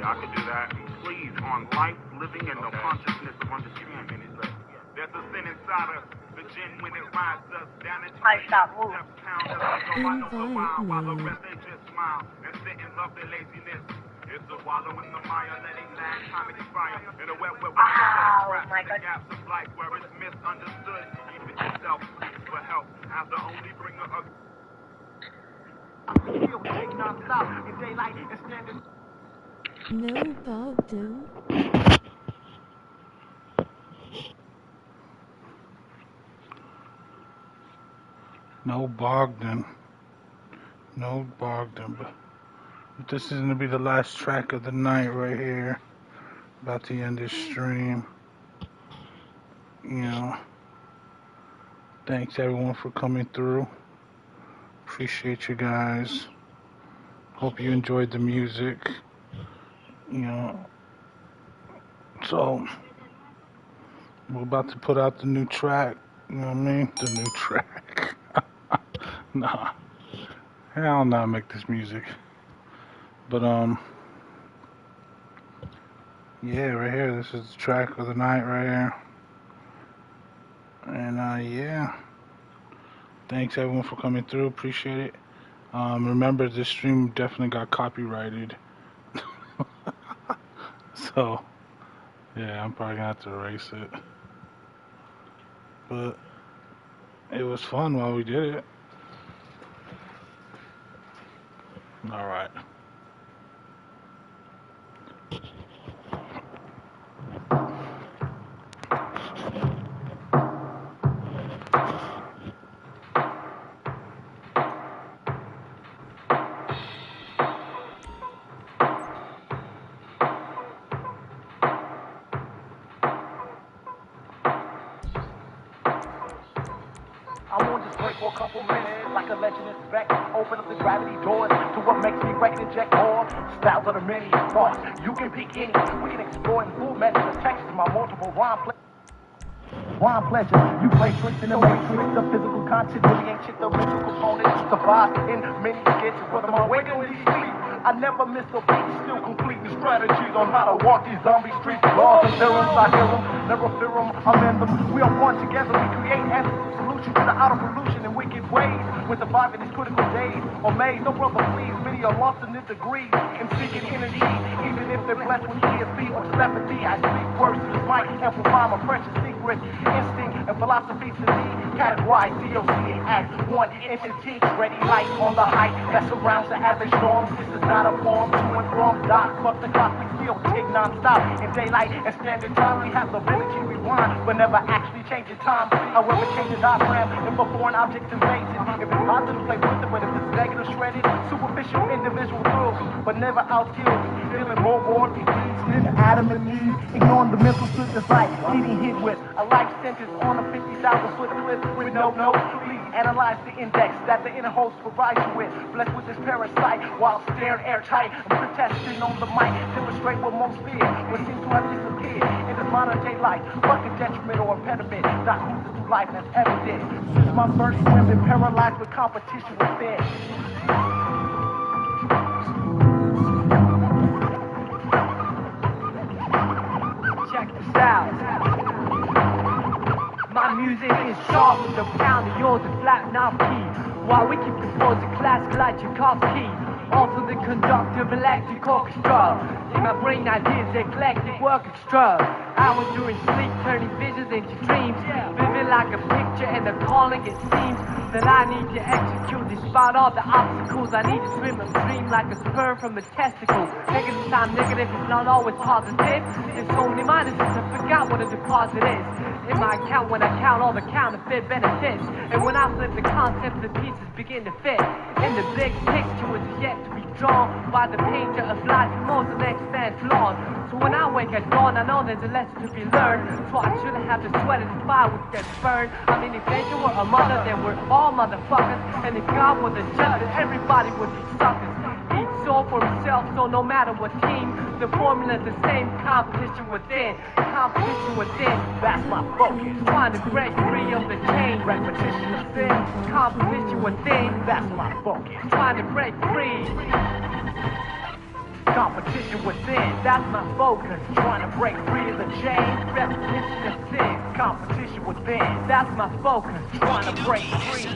I could do that. Please, on life, living, and no consciousness of understanding. There's a sin inside us. The gin when it rides us down into the steps pound us. We go by the wild while the rest they just smile and sit and love their laziness. It's the wallow in the mire, letting last time expire. In a wet, the gaps of life where it's misunderstood. Keep it yourself, seek for help. As the only bringer of Still take non-stop in daylight and standing. No Bogdan. No Bogdan. No Bogdan. But this is going to be the last track of the night right here. About to end this stream. You know. Thanks everyone for coming through. Appreciate you guys. Hope you enjoyed the music. You know. So, we're about to put out the new track. You know what I mean? The new track. Nah. Hell no, make this music. But, yeah, right here. This is the track of the night right here. And, yeah. Thanks, everyone, for coming through. Appreciate it. Remember, this stream definitely got copyrighted. So, yeah, I'm probably going to have to erase it. But it was fun while we did it. All right. I won't just break for a couple minutes like a legend is back. Open up the gravity doors to what makes me wreck and inject more. Styles are the many thoughts. You can pick any. We can explore in full measure the text to my multiple rhyme pleasure. You play tricks in the matrix. The physical content really ain't shit. The mental component survives in many sketches. Whether I'm awake or sleep, I never miss a beat. Still complete the strategies on how to walk these zombie streets. Laws and theorems, I hear them. Never fear them. I'm in them. We are one together. We create answers. To the outer pollution and wicked ways when surviving these critical days or made. No brother, please, many are lost in this degree and seeking energy, even if they're blessed with ESP or telepathy. I speak words to this mic, amplify my precious secret, instinct and philosophy to me. Categorize DOC as one entity, ready light on the height that surrounds the average norm. This is not a form to and from dot. Fuck the clock, we still tick non-stop in daylight and standard time. We have the ability to rewind, but never actually changing time. However, changes our and for foreign objects invaded. If it's positive, play with it, but if it's negative, shredded. Superficial individual thrills, but never outskilled. Feeling more than Adam and Eve. Ignoring the mental truth that's like getting hit with a life sentence on a 50,000-foot cliff with no please analyze the index that the inner host provides you with. Blessed with this parasite while staring airtight. I'm protesting on the mic, demonstrate what most fear, what seems to have disappeared in this modern day life. Fuck a detriment or impediment, not cruising through life as evident. Since my first swim, been paralyzed with competition within. Check this out. My music is sharp with the pound of yours and flat knob key. While we keep composing classical like Tchaikovsky. Also the conductor of electric orchestra. In my brain ideas eclectic work extra. Hours during sleep turning visions into dreams. Vivid like a picture and a calling it seems that I need to execute despite all the obstacles. I need to swim upstream like a sperm from a testicle. Negative time negative is not always positive. It's only mine is just I forgot what a deposit is. In my account when I count all the counterfeit benefits. And when I flip the concept, the pieces begin to fit. In the big picture which is yet to be drawn by the painter of life who knows the next man's flaws. So when I wake at dawn, I know there's a lesson to be learned. So I shouldn't have to sweat in the fire which gets burned. I mean, if nature were a mother, then we're all motherfuckers. And if God were the judge, then everybody would be suckers. Each soul for himself, so no matter what team, the formula's the same. Competition within, that's my focus. Trying to break free of the chain. Repetition is sin, competition within, that's my focus. Trying to break free. Competition within, that's my focus. Trying to break free of the chains, repetition of sin. Competition within, that's my focus. Trying to break free.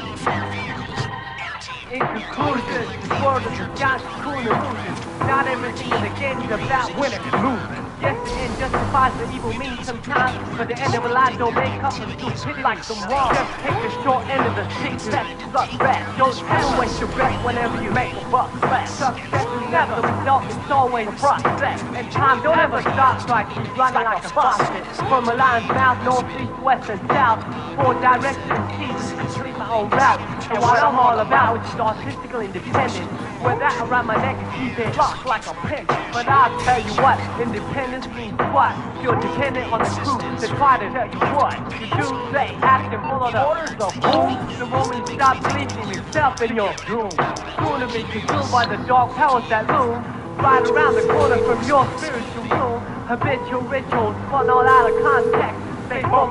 In conclusion, this world is a giant cool illusion. Not everything in the game is about winning and losing. Yes, the end justifies the evil means sometimes, but the end of a lie don't make up for stupidity like some wrong. Just take the short end of the stick, that suck back. Don't ever waste your breath whenever you make a buck flat. Success is never the result, it's always a process. And time don't ever stop, so I keep running like a faucet. From a lion's mouth, north, east, west, and south. Four directions, east, complete my own route. And what I'm all about is artistical independence. Wear that around my neck and keep it locked like a pin. But I'll tell you what, independence means what? You're dependent on the crew to try to tell you what. You do say, act and follow the orders of whom? The moment you stop believing in yourself and you're doomed. Soon to be consumed by the dark powers that loom. Right around the corner from your spiritual room. Habitual rituals spun all out of context. Hello,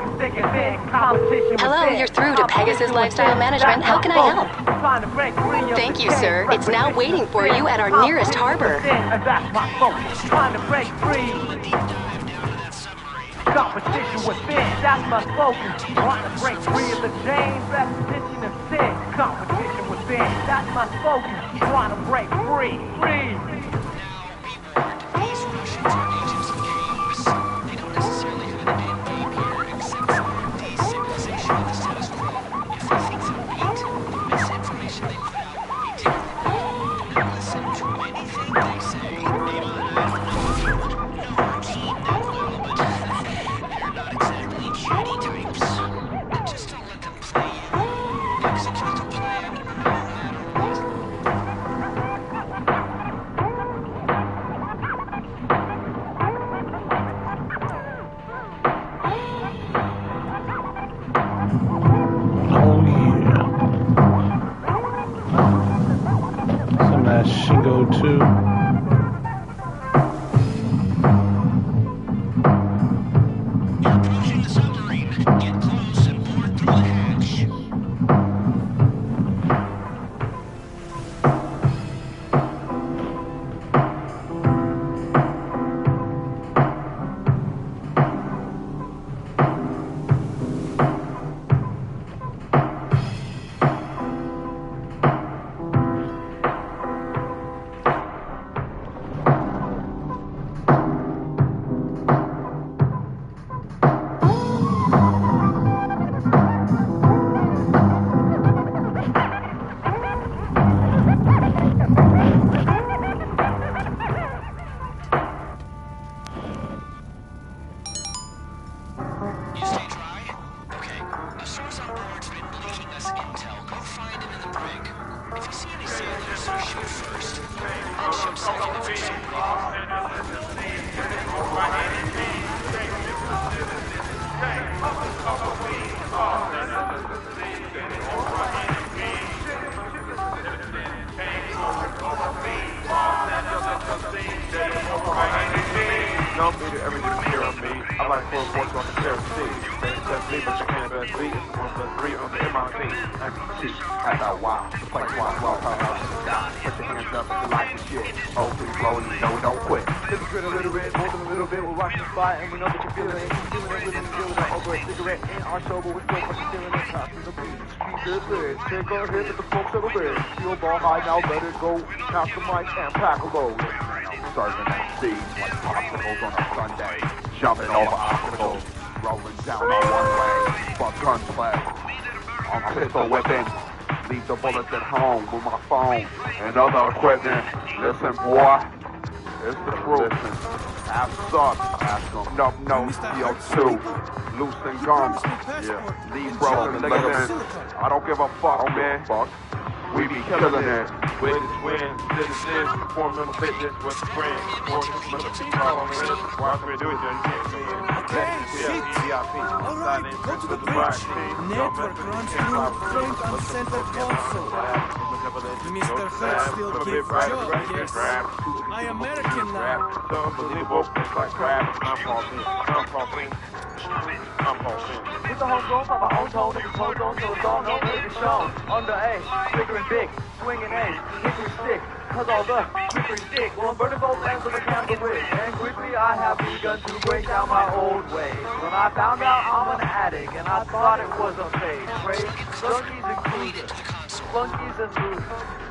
you're through to Pegasus Lifestyle Management. How can I help? Thank you, sir. It's now waiting for you at our nearest harbor. Competition within, that's my focus. Trying to break free of the chains, repetition of sin. Competition within, that's my focus. Trying to break free. Too. Approaching the submarine. Get close and board through the hatch. And we know that you're feeling it. Feeling it within the building. Over a cigarette in our show, but we're still fucking feeling it. Tossing the beat. Speak good birds. Take our hit with the folks of the birds. Feel ball high, now let it go. Knock the mic and pack a load. Serving MCs like popsicles on a Sunday. Jumping over obstacles. Rolling down on one way. Fuck gunplay. I'm pistol whipping. Leave the bullets at home with my phone and other equipment. Listen, boy. It's the truth. Have sucked. Ask them. No, CO2. Loose and gums. Yeah. Leave broken ligaments. I don't give a fuck, man. We be killing it. Witness win, citizens, perform on the fitness with a friend. Watch me do it, Alright, go to the bridge. Network runs through framed on center console. Mr. Hurtfield give job, yes. I American now. So unbelievable, it's like crap. I'm falling. With the whole growth of our own tone, it's closed on, so it's all no way to show. Under A, bigger and big, swinging A, hit your stick. has all the slippery stick. Well, I'm burning both ends of the candle wick. And quickly I have begun to break down my old ways. When I found out I'm an addict, and I thought it was a phase. Great, drunkies and cruisers, flunkies and losers.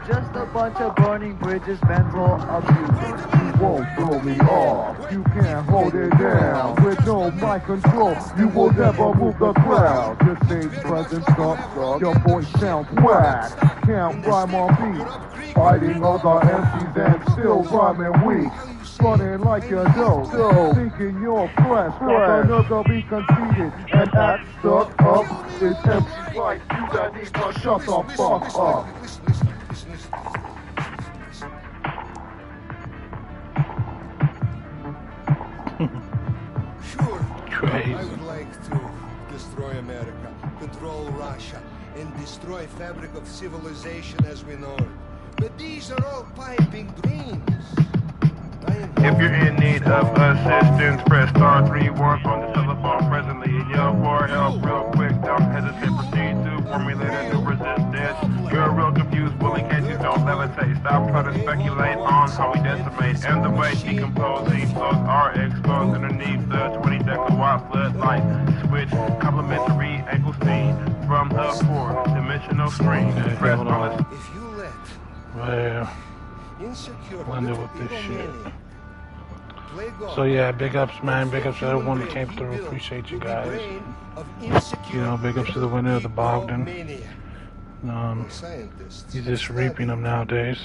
Just a bunch of burning bridges, mental abusers. You won't throw me off, you can't hold it down. With no mind control, you will never move the crowd. Your stage presence sucks, your voice sounds whack. Can't rhyme on beat, fighting other MCs and still rhyming weak. Running like a dope, thinking you're fresh. Got another be conceited and act stuck up. It's MCs like you that need to shut the fuck up. Sure, Crazy. I would like to destroy America, control Russia, and destroy fabric of civilization as we know it. But these are all piping dreams. If you're in need of assistance, press star 31 on the telephone presently in your for help real quick. Don't hesitate, proceed to formulate a new resistance. You're real confused, bully cases don't levitate. Stop trying to speculate on how we decimate and the way decomposing flows are exposed underneath the 20 decawatt floodlight switch. Complementary angle seen from the 4-dimensional screen. Press on the If you let Well, insecure blended with this shit. play God, So yeah, big ups, man. Big ups to everyone that came through. Appreciate you guys. You know, big ups to the winner of the Bogdan. He's just reaping them nowadays.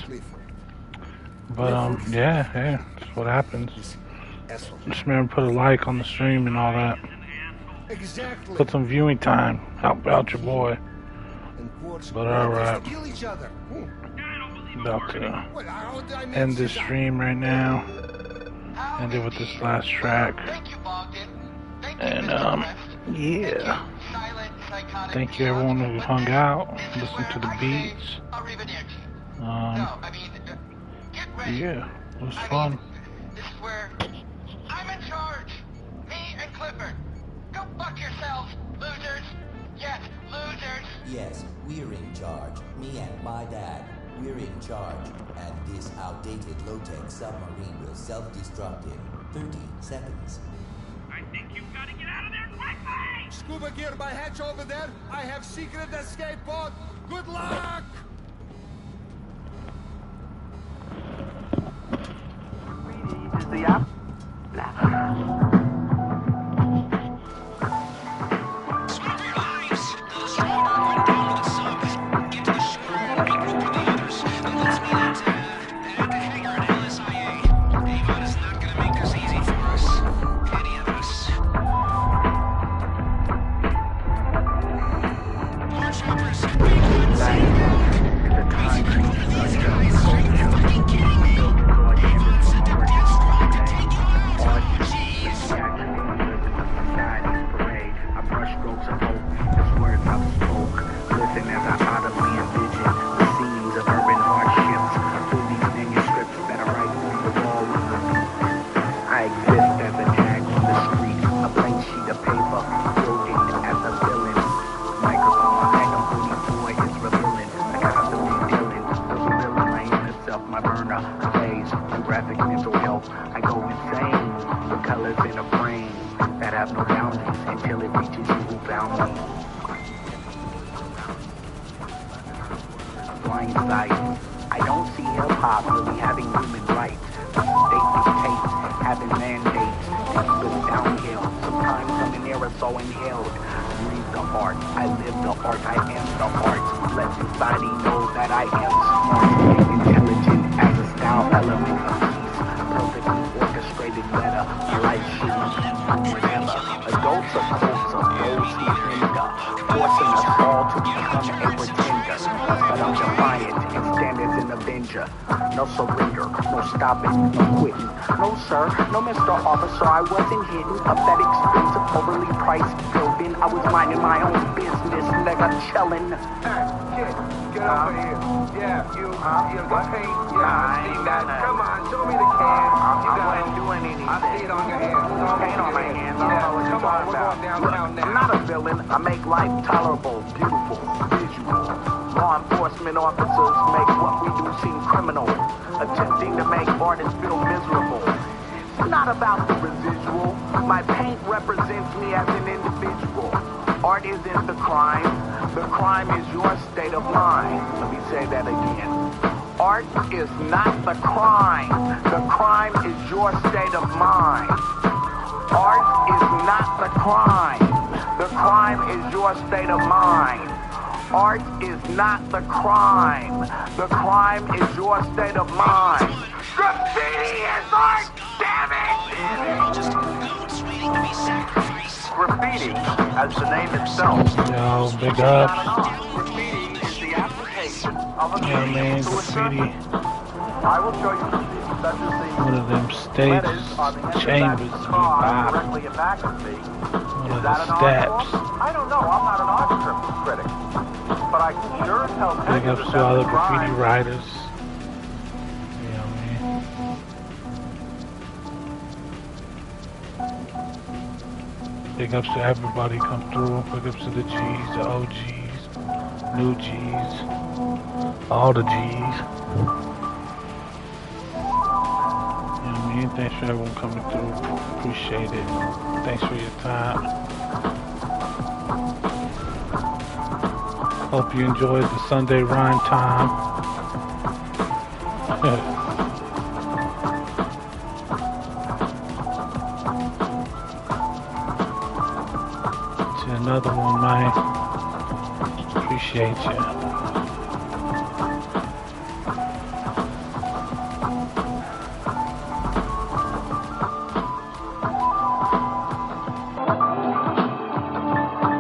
But yeah, that's what happens. Just remember, put a like on the stream and all that. Put some viewing time. Help out your boy. But alright. About to end this stream right now. End it with this last track. And yeah. Thank you everyone who hung out, listened to the beats. Yeah, it was fun. This is where I'm in charge. Me and Clifford. Go fuck yourselves, losers. Yes, losers. Yes, we're in charge. Me and my dad. We're in charge. And this outdated low-tech submarine will self-destruct in 30 seconds. I think you've got to get out of there quickly! Scuba gear by hatch over there. I have secret escape pod. Good luck! Is the app? No surrender, no stopping, no quitting. No sir, no Mr. Officer, I wasn't hidden. Up that expensive, overly priced building. I was minding my own business, nigga, chillin'. Hey, get over here. Yeah, you got paid. Yeah, I see that. Come on, show me the can. I wasn't doing anything. I see it on your hands. Paint on my hands. I don't know what you're talking about. I'm not a villain. I make life tolerable, beautiful, visual. Law enforcement officers make what we do seem criminal. A attempting to make artists feel miserable. It's not about the residual. My paint represents me as an individual. Art isn't the crime. The crime is your state of mind. Let me say that again. Art is not the crime. The crime is your state of mind. Art is not the crime. The crime is your state of mind. Art is not the crime. The crime is your state of mind. Graffiti is art, damn it! Graffiti, as the name itself, Yo, big up. graffiti is the application of a Yeah, man, medium to a graffiti. surface. I will show you graffiti such as the One of them stages, letters on the chambers, inside of the car vibe. directly in back of me. One Is of that the an art steps. form? I don't know. I'm not an art critic. But I can sure as hell tell Big you ups that to all the that's a graffiti crime. writers. Yeah, man. Big ups to everybody come through. Big ups to the G's, the OGs, new G's, all the G's. You know what I mean? Thanks for everyone coming through. Appreciate it. Thanks for your time. Hope you enjoyed the Sunday rhyme time. To another one, man. Appreciate you.